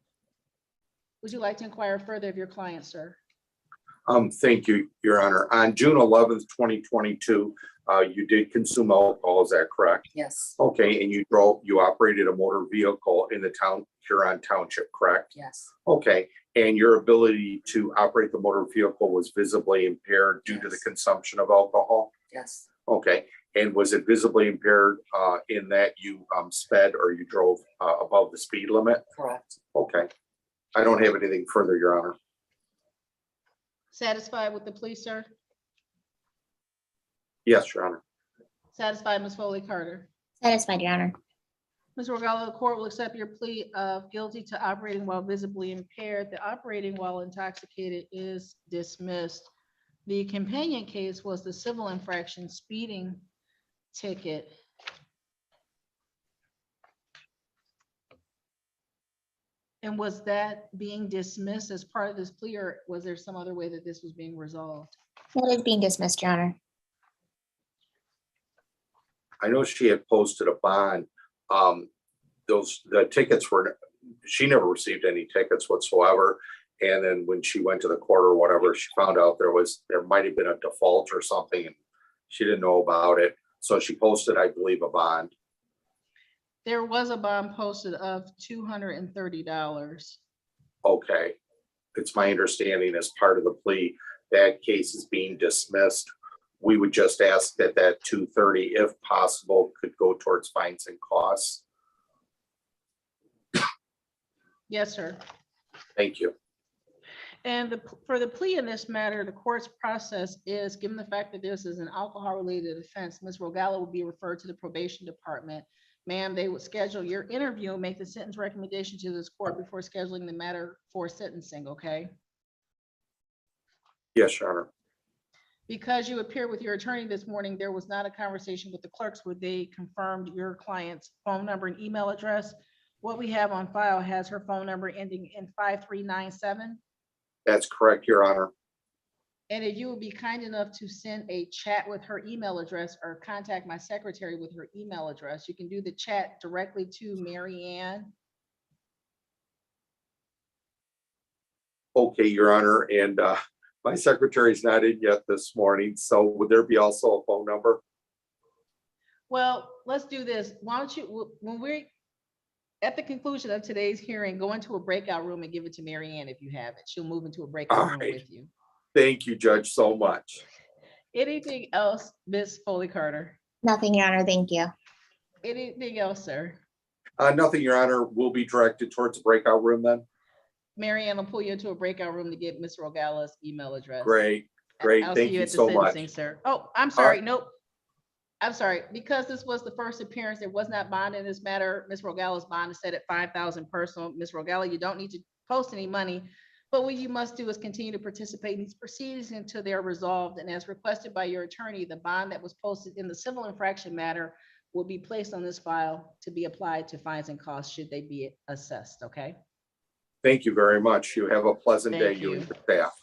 Would you like to inquire further of your client, sir? Thank you, Your Honor. On June 11th, 2022, you did consume alcohol, is that correct? Yes. Okay, and you operated a motor vehicle in the town, Huron Township, correct? Yes. Okay, and your ability to operate the motor vehicle was visibly impaired due to the consumption of alcohol? Yes. Okay, and was it visibly impaired in that you sped or you drove above the speed limit? Correct. Okay, I don't have anything further, Your Honor. Satisfied with the plea, sir? Yes, Your Honor. Satisfied, Ms. Foley Carter? Satisfied, Your Honor. Ms. Rogallo, the court will accept your plea of guilty to operating while visibly impaired. The operating while intoxicated is dismissed. The companion case was the civil infraction speeding ticket. And was that being dismissed as part of this plea, or was there some other way that this was being resolved? That is being dismissed, Your Honor. I know she had posted a bond. The tickets were, she never received any tickets whatsoever. And then when she went to the court or whatever, she found out there might have been a default or something, and she didn't know about it. So she posted, I believe, a bond. There was a bond posted of $230. Okay. It's my understanding as part of the plea, that case is being dismissed. We would just ask that that $230, if possible, could go towards fines and costs. Yes, sir. Thank you. And for the plea in this matter, the court's process is, given the fact that this is an alcohol-related offense, Ms. Rogallo will be referred to the probation department. Ma'am, they would schedule your interview and make the sentence recommendation to this court before scheduling the matter for sentencing, okay? Yes, Your Honor. Because you appeared with your attorney this morning, there was not a conversation with the clerks where they confirmed your client's phone number and email address. What we have on file has her phone number ending in 5397. That's correct, Your Honor. And if you would be kind enough to send a chat with her email address or contact my secretary with her email address, you can do the chat directly to Mary Ann. Okay, Your Honor, and my secretary's not in yet this morning, so would there be also a phone number? Well, let's do this. Why don't you, when we're at the conclusion of today's hearing, go into a breakout room and give it to Mary Ann if you have it. She'll move into a breakout room with you. Thank you, Judge, so much. Anything else, Ms. Foley Carter? Nothing, Your Honor. Thank you. Anything else, sir? Nothing, Your Honor. Will be directed towards the breakout room then. Mary Ann will pull you into a breakout room to get Ms. Rogallo's email address. Great. I'll see Thank you at the so much. sentencing, sir. Oh, I'm sorry. Nope. I'm sorry. Because this was the first appearance, there was not bond in this matter. Ms. Rogallo's bond is set at $5,000 personal. Ms. Rogallo, you don't need to post any money, but what you must do is continue to participate in these proceedings until they're resolved. And as requested by your attorney, the bond that was posted in the civil infraction matter will be placed on this file to be applied to fines and costs should they be assessed. Okay. Thank you very much. You have a pleasant day, Thank you you. and your staff.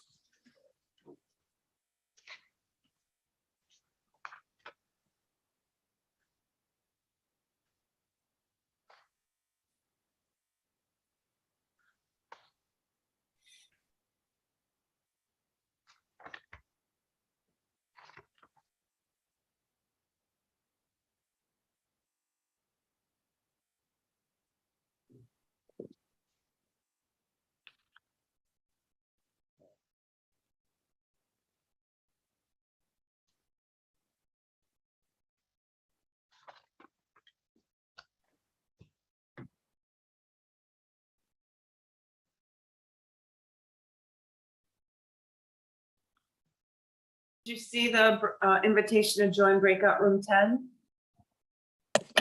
Did you see the invitation to join breakout room 10?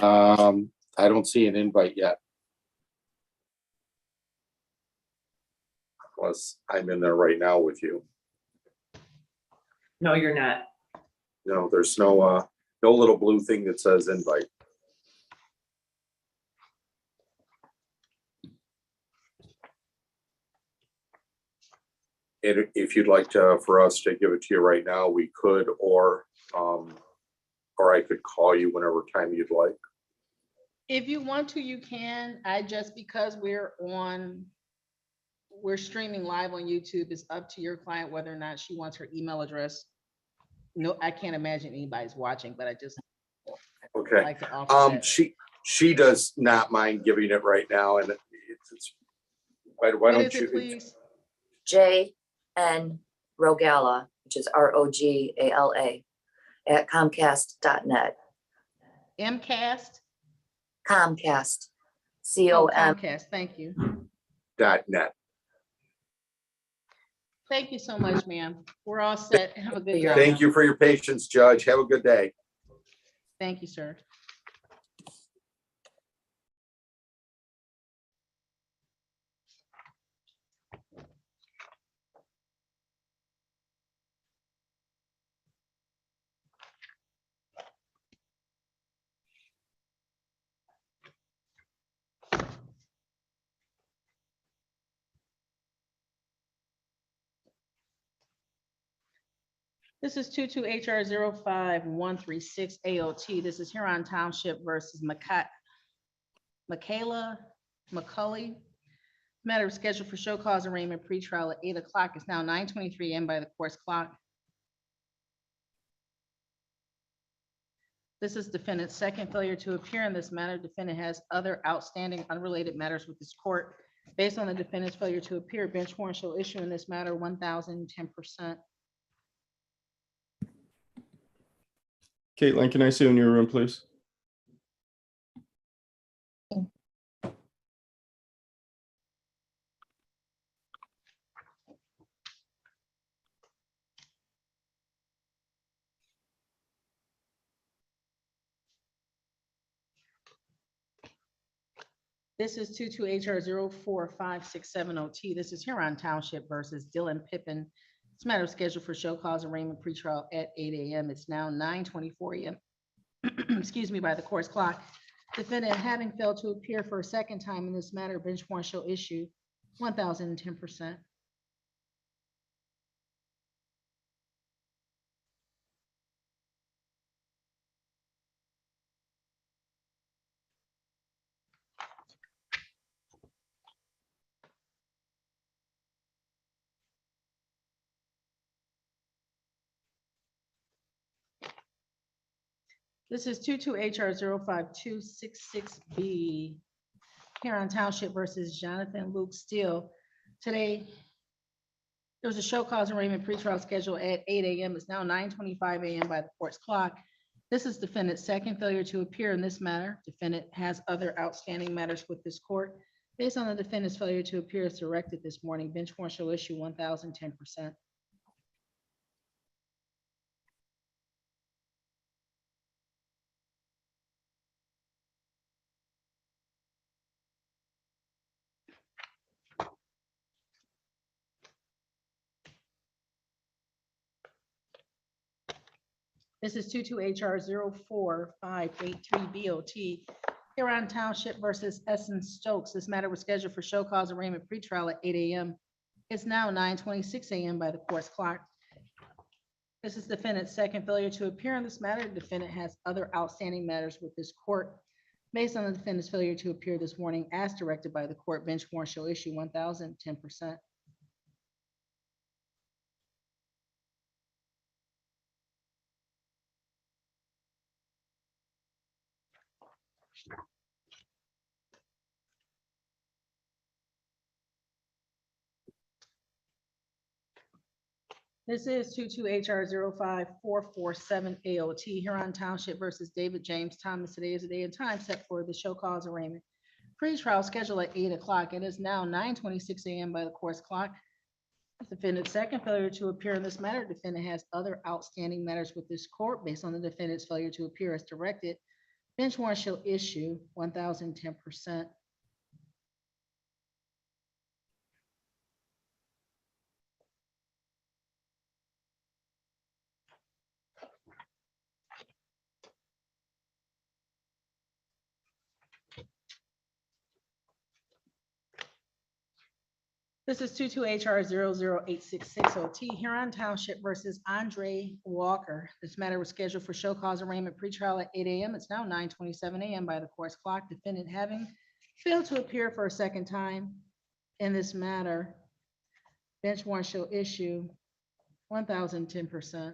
I don't see an invite yet. Unless I'm in there right now with you. No, you're not. No, there's no little blue thing that says invite. And if you'd like for us to give it to you right now, we could, or I could call you whenever time you'd like. If you want to, you can. Because we're streaming live on YouTube, it's up to your client whether or not she wants her email address. No, I can't imagine anybody's watching, but I just Okay. like to offer that. She does not mind giving it right now, and it's why What don't is it, you? please? J.N. Rogala, which is ROGALA, at Comcast.net. MCAST? Comcast. Oh, COM. Comcast, thank you. .net. Thank you so much, ma'am. We're all set. Have a good day. Thank you for your patience, Judge. Have a good day. Thank you, sir. This is 22 HR 05136 AOT. This is Huron Township versus Michaela McCully. Matter of scheduled for show cause arraignment pretrial at 8 o'clock. It's now 9:23 a.m. by the court's clock. This is defendant's second failure to appear in this matter. Defendant has other outstanding unrelated matters with this court. Based on the defendant's failure to appear, bench warrant shall issue in this matter 1,010%. Caitlin, can I see you in your room, please? This is 22 HR 04567 OT. This is Huron Township versus Dylan Pippin. This matter is scheduled for show cause arraignment pretrial at 8 a.m. It's now 9:24 a.m. Excuse me, by the court's clock. Defendant having failed to appear for a second time in this matter, bench warrant shall issue 1,010%. This is 22 HR 05266B, Huron Township versus Jonathan Luke Steele. Today, there was a show cause arraignment pretrial scheduled at 8 a.m. It's now 9:25 a.m. by the court's clock. This is defendant's second failure to appear in this matter. Defendant has other outstanding matters with this court. Based on the defendant's failure to appear as directed this morning, bench warrant shall issue 1,010%. This is 22 HR 04583 BOT, Huron Township versus Essen Stokes. This matter was scheduled for show cause arraignment pretrial at 8 a.m. It's now 9:26 a.m. by the court's clock. This is defendant's second failure to appear in this matter. Defendant has other outstanding matters with this court. Based on the defendant's failure to appear this morning as directed by the court, bench warrant shall issue 1,010%. This is 22 HR 05447 AOT, Huron Township versus David James Thomas. Today is the day and time set for the show cause arraignment. Pre-trial scheduled at 8 o'clock. It is now 9:26 a.m. by the court's clock. Defendant's second failure to appear in this matter. Defendant has other outstanding matters with this court. Based on the defendant's failure to appear as directed, bench warrant shall issue 1,010%. This is 22 HR 00866 OT, Huron Township versus Andre Walker. This matter was scheduled for show cause arraignment pretrial at 8 a.m. It's now 9:27 a.m. by the court's clock. Defendant having failed to appear for a second time in this matter, bench warrant shall issue 1,010%.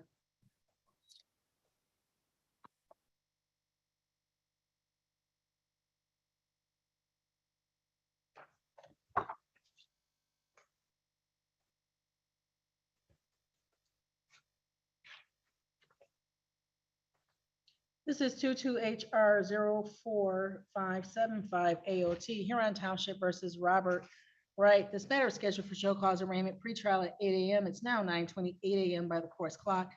This is 22 HR 04575 AOT, Huron Township versus Robert Right, this matter is scheduled for show cause arraignment pretrial at 8 a.m. It's now 9:28 a.m. by the court's clock.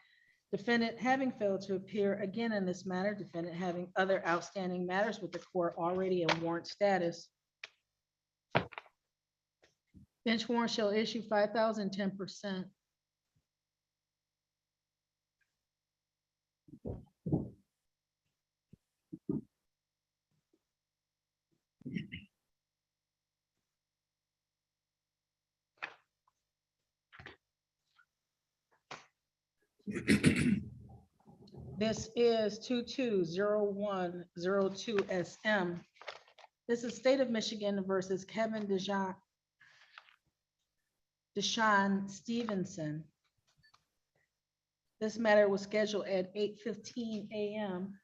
Defendant having failed to appear again in this matter, defendant having other outstanding matters with the court already in warrant status. Bench warrant shall issue 5,000, 10%. This is 220102 SM. This is State of Michigan versus Kevin Deshaun Stevenson. This matter was scheduled at 8:15 a.m.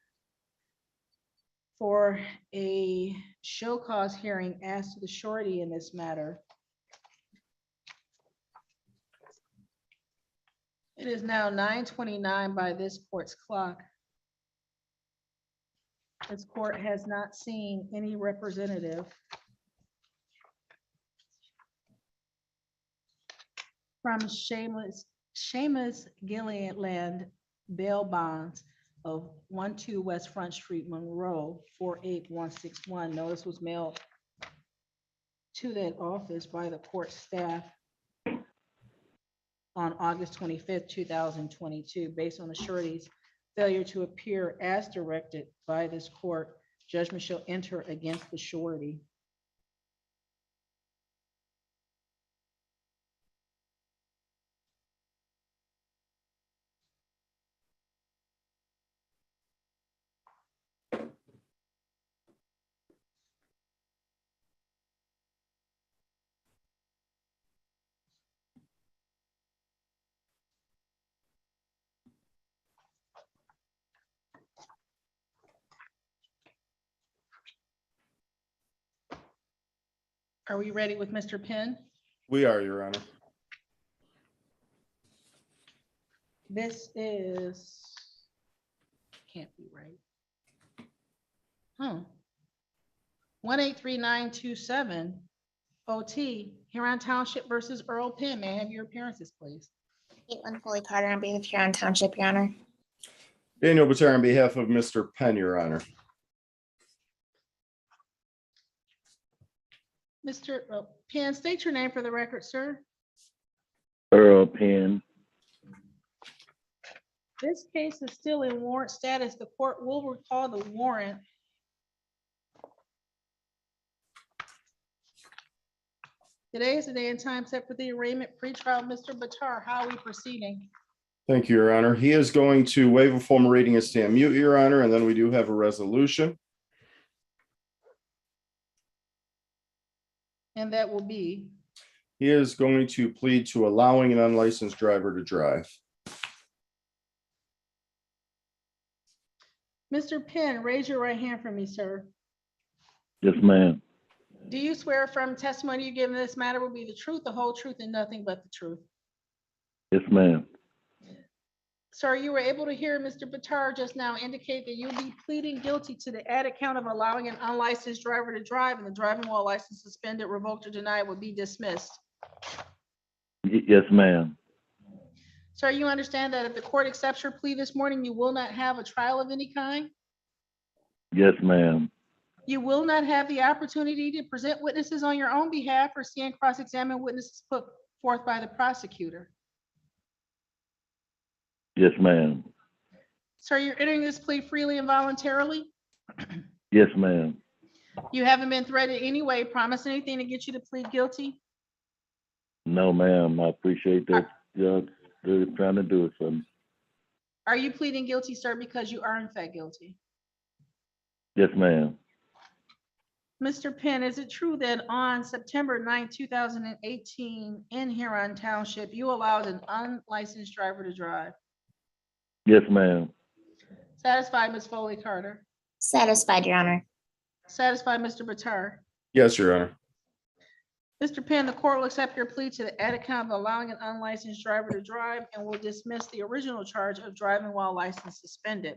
for a show cause hearing as to the surety in this matter. It is now 9:29 by this court's clock. This court has not seen any representative from Seamus Gilliland bail bonds of 12 West Front Street, Monroe, 48161. Notice was mailed to that office by the court staff on August 25th, 2022. Based on the surety's failure to appear as directed by this court, judgment shall enter against the surety. Are we ready with Mr. Penn? We are, Your Honor. This is, can't be right. 183927 OT, Huron Township versus Earl Penn. May I have your appearances, please? Caitlin Foley Carter on behalf of Huron Township, Your Honor. Daniel Batar on behalf of Mr. Penn, Your Honor. Mr. Penn, state your name for the record, sir. Earl Penn. This case is still in warrant status. The court will recall the warrant. Today is the day and time set for the arraignment pretrial. Mr. Batar, how are we proceeding? Thank you, Your Honor. He is going to waive a formal reading and stand mute, Your Honor, and then we do have a resolution. And that will be? He is going to plead to allowing an unlicensed driver to drive. Mr. Penn, raise your right hand for me, sir. Yes, ma'am. Do you swear from testimony you give in this matter will be the truth, the whole truth, and nothing but the truth? Yes, ma'am. Sir, you were able to hear Mr. Batar just now indicate that you'll be pleading guilty to the added count of allowing an unlicensed driver to drive, and the driving while license suspended, revoked, or denied would be dismissed. Yes, ma'am. Sir, you understand that if the court accepts your plea this morning, you will not have a trial of any kind? Yes, ma'am. You will not have the opportunity to present witnesses on your own behalf or see and cross-examine witnesses put forth by the prosecutor. Yes, ma'am. Sir, you're entering this plea freely and voluntarily? Yes, ma'am. You haven't been threatened in any way, promise anything to get you to plead guilty? No, ma'am. I appreciate that. They're trying to do it for me. Are you pleading guilty, sir, because you are in fact guilty? Yes, ma'am. Mr. Penn, is it true that on September 9, 2018, in Huron Township, you allowed an unlicensed driver to drive? Yes, ma'am. Satisfied, Ms. Foley Carter? Satisfied, Your Honor. Satisfied, Mr. Batar? Yes, Your Honor. Mr. Penn, the court will accept your plea to the added count of allowing an unlicensed driver to drive and will dismiss the original charge of driving while license suspended.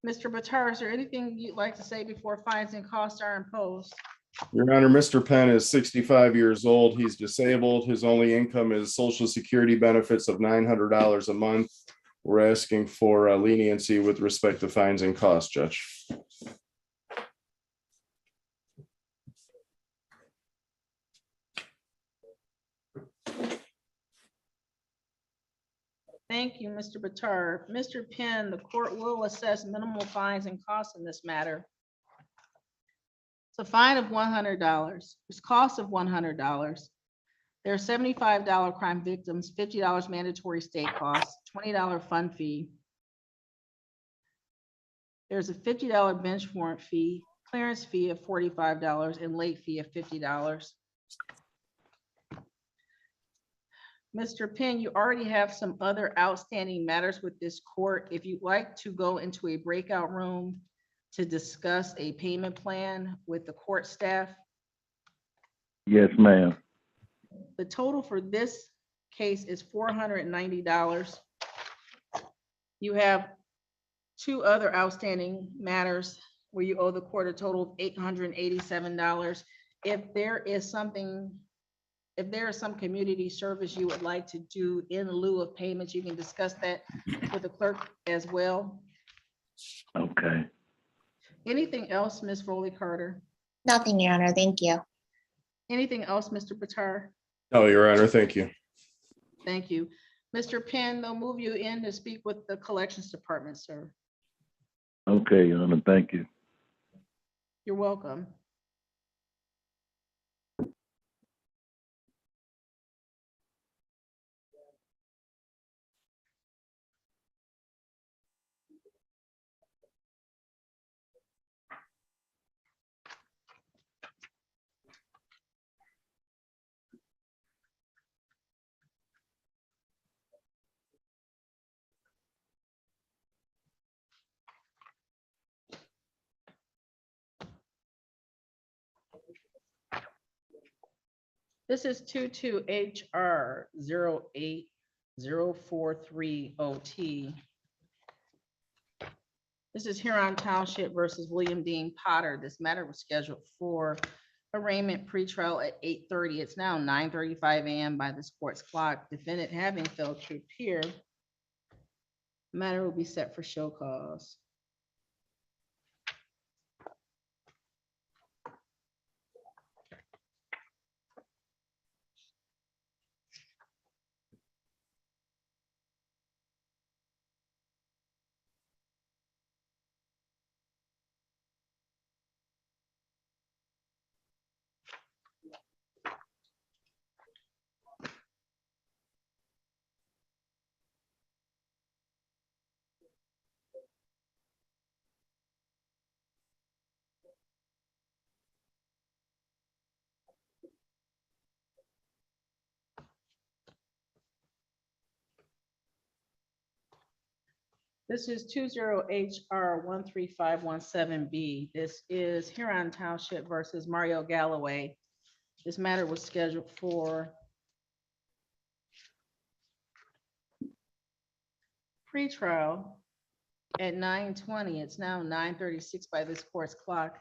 Mr. Batar, is there anything you'd like to say before fines and costs are imposed? Your Honor, Mr. Penn is 65 years old. He's disabled. His only income is Social Security benefits of $900 a month. We're asking for leniency with respect to fines and costs, Judge. Thank you, Mr. Bitar. Mr. Penn, the court will assess minimal fines and costs in this matter. It's a fine of $100. There's cost of $100. There are $75 crime victims, $50 mandatory state costs, $20 fund fee. There's a $50 bench warrant fee, clearance fee of $45, and late fee of $50. Mr. Penn, you already have some other outstanding matters with this court. If you'd like to go into a breakout room to discuss a payment plan with the court staff. Yes, ma'am. The total for this case is $490. You have two other outstanding matters where you owe the court a total of $887. If there is some community service you would like to do in lieu of payments, you can discuss that with the clerk as well. Okay. Anything else, Ms. Foley Carter? Nothing, Your Honor. Thank you. Anything else, Mr. Bitar? No, Your Honor, thank you. Thank you. Mr. Penn, they'll move you in to speak with the collections department, sir. Okay, Your Honor, thank you. You're welcome. This is 22HR 08043OT. This is Huron Township versus William Dean Potter. This matter was scheduled for arraignment pretrial at 8:30. It's now 9:35 a.m. by this court's clock. Defendant having failed to appear, matter will be set for show cause. This is 20HR13517B. This is Huron Township versus Mario Galloway. This matter was scheduled for pretrial at 9:20. It's now 9:36 by this court's clock.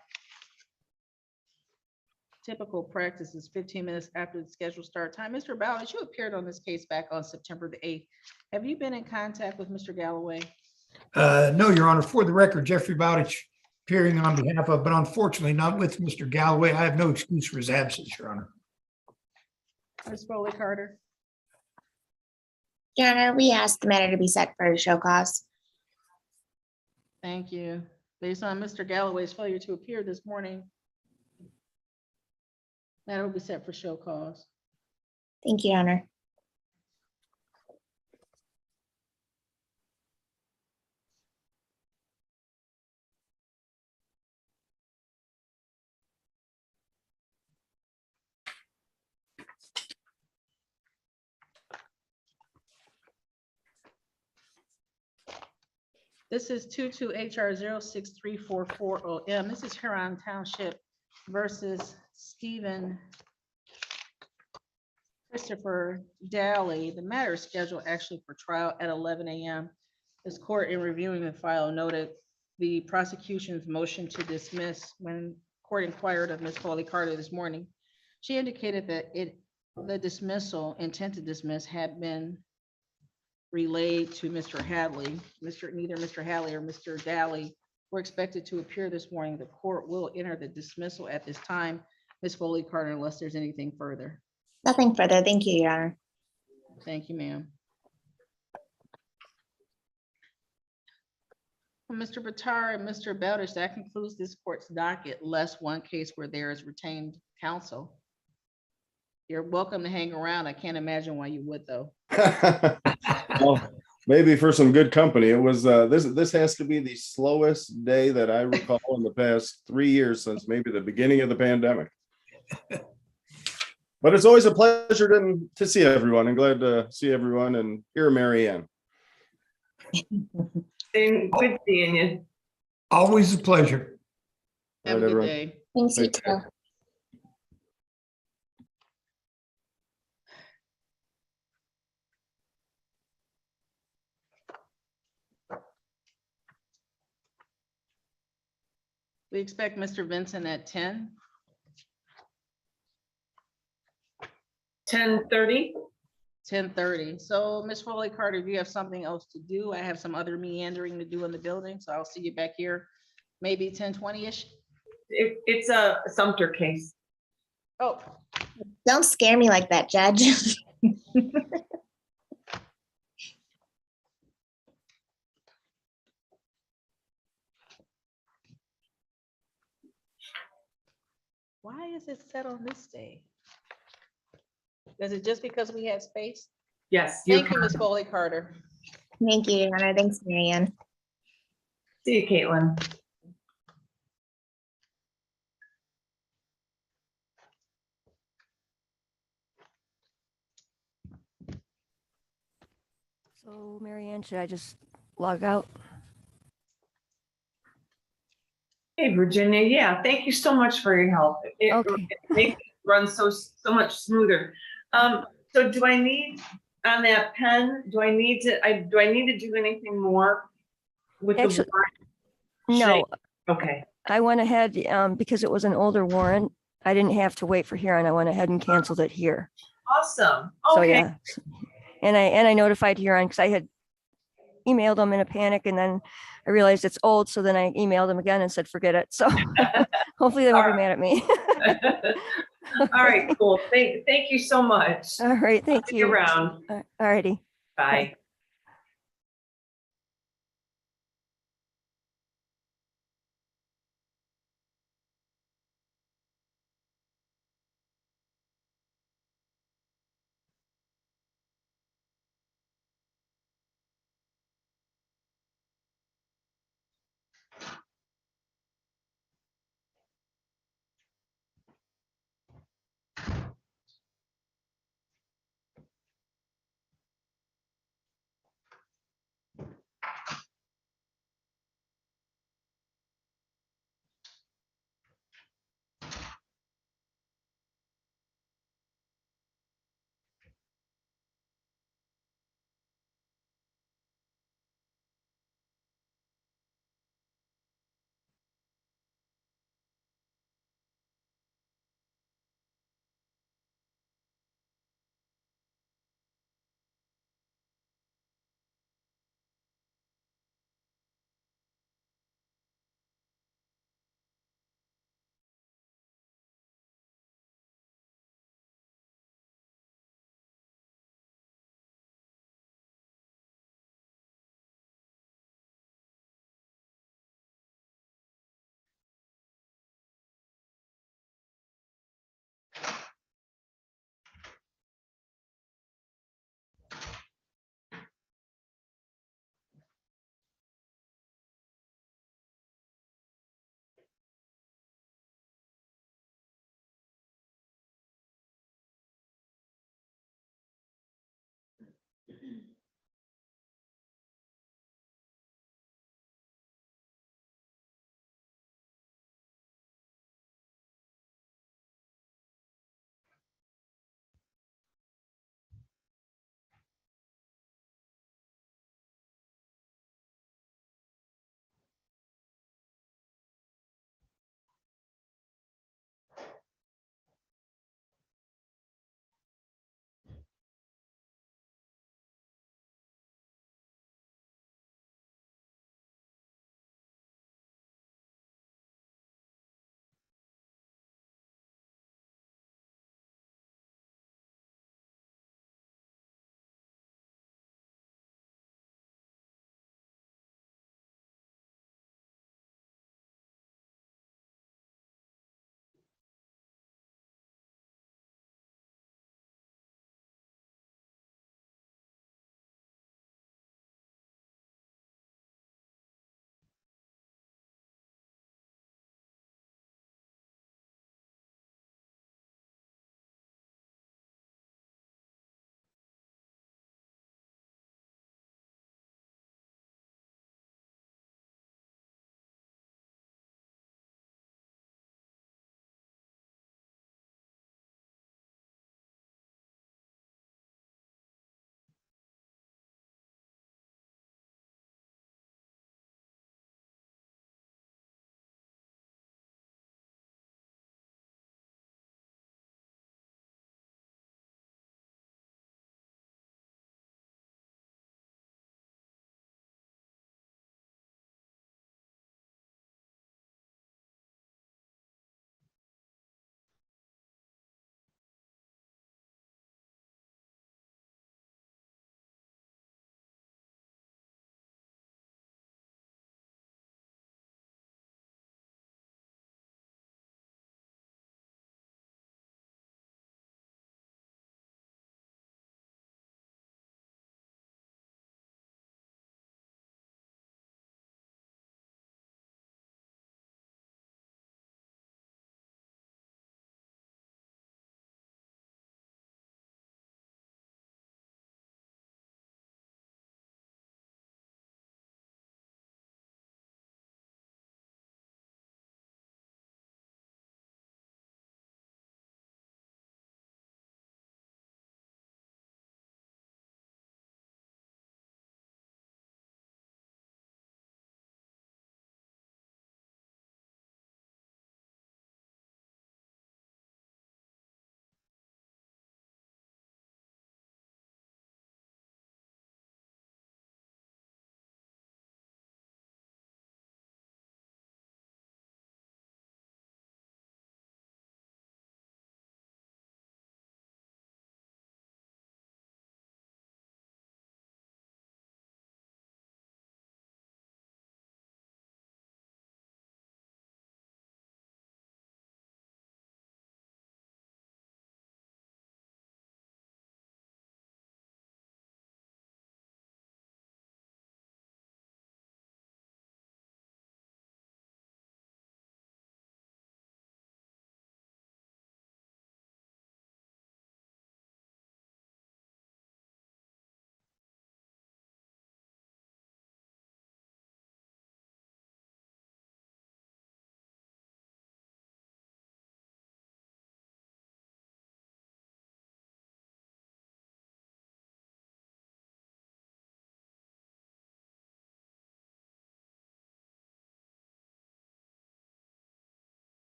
Typical practice is 15 minutes after the scheduled start time. Mr. Bowditch, you appeared on this case back on September the 8th. Have you been in contact with Mr. Galloway? No, Your Honor. For the record, Jeffrey Bowditch appearing on behalf of, but unfortunately not with Mr. Galloway. I have no excuse for his absence, Your Honor. Ms. Foley Carter? Your Honor, we asked the matter to be set for show cause. Thank you. Based on Mr. Galloway's failure to appear this morning, that will be set for show cause. Thank you, Your Honor. This is 22HR06344OM. This is Huron Township versus Stephen Christopher Daly. The matter is scheduled actually for trial at 11 a.m. This court, in reviewing the file, noted the prosecution's motion to dismiss when court inquired of Ms. Foley Carter this morning, she indicated that the dismissal, intent to dismiss, had been relayed to Mr. Hadley. Neither Mr. Hadley or Mr. Daly were expected to appear this morning. The court will enter the dismissal at this time, Ms. Foley Carter, unless there's anything further. Nothing further. Thank you, Your Honor. Thank you, ma'am. Mr. Batar and Mr. Beldish, that concludes this court's docket, less one case where there is retained counsel. You're welcome to hang around. I can't imagine why you would, though. Well, maybe for some good company. It was this has to be the slowest day that I recall in the past 3 years since maybe the beginning of the pandemic. But it's always a pleasure to see everyone, and glad to see everyone and hear Mary Ann. Good seeing you. Always a pleasure. Have a Right, good everyone. day. Thanks, you Take care. too. We expect Mr. Vincent at 10. 10:30. 10:30. So Ms. Foley Carter, if you have something else to do, I have some other meandering to do in the building, so I'll see you back here, maybe 10:20-ish. It's a Sumter case. Oh, Don't scare me like that, Judge. why is it set on this day? Is it just because we had space? Yes. Thank you, Ms. Foley Carter. Thank you, Your Honor. Thanks, Mary Ann. See you, Caitlin. So Mary Ann, should I just log out? Hey, Virginia. Yeah, thank you so much for your help. Okay. It makes it run so much smoother. So do I need on that pen? Do I need to do anything more with the Actually, warrant? No, Okay. I went ahead, because it was an older warrant. I didn't have to wait for here, and I went ahead and canceled it here. Awesome. So Okay. yeah, and I notified Huron because I had emailed them in a panic, and then I realized it's old. So then I emailed them again and said, forget it. So hopefully they won't be mad at me. All right, cool. Thank you so much. All right, thank See you you. around. All righty. Bye.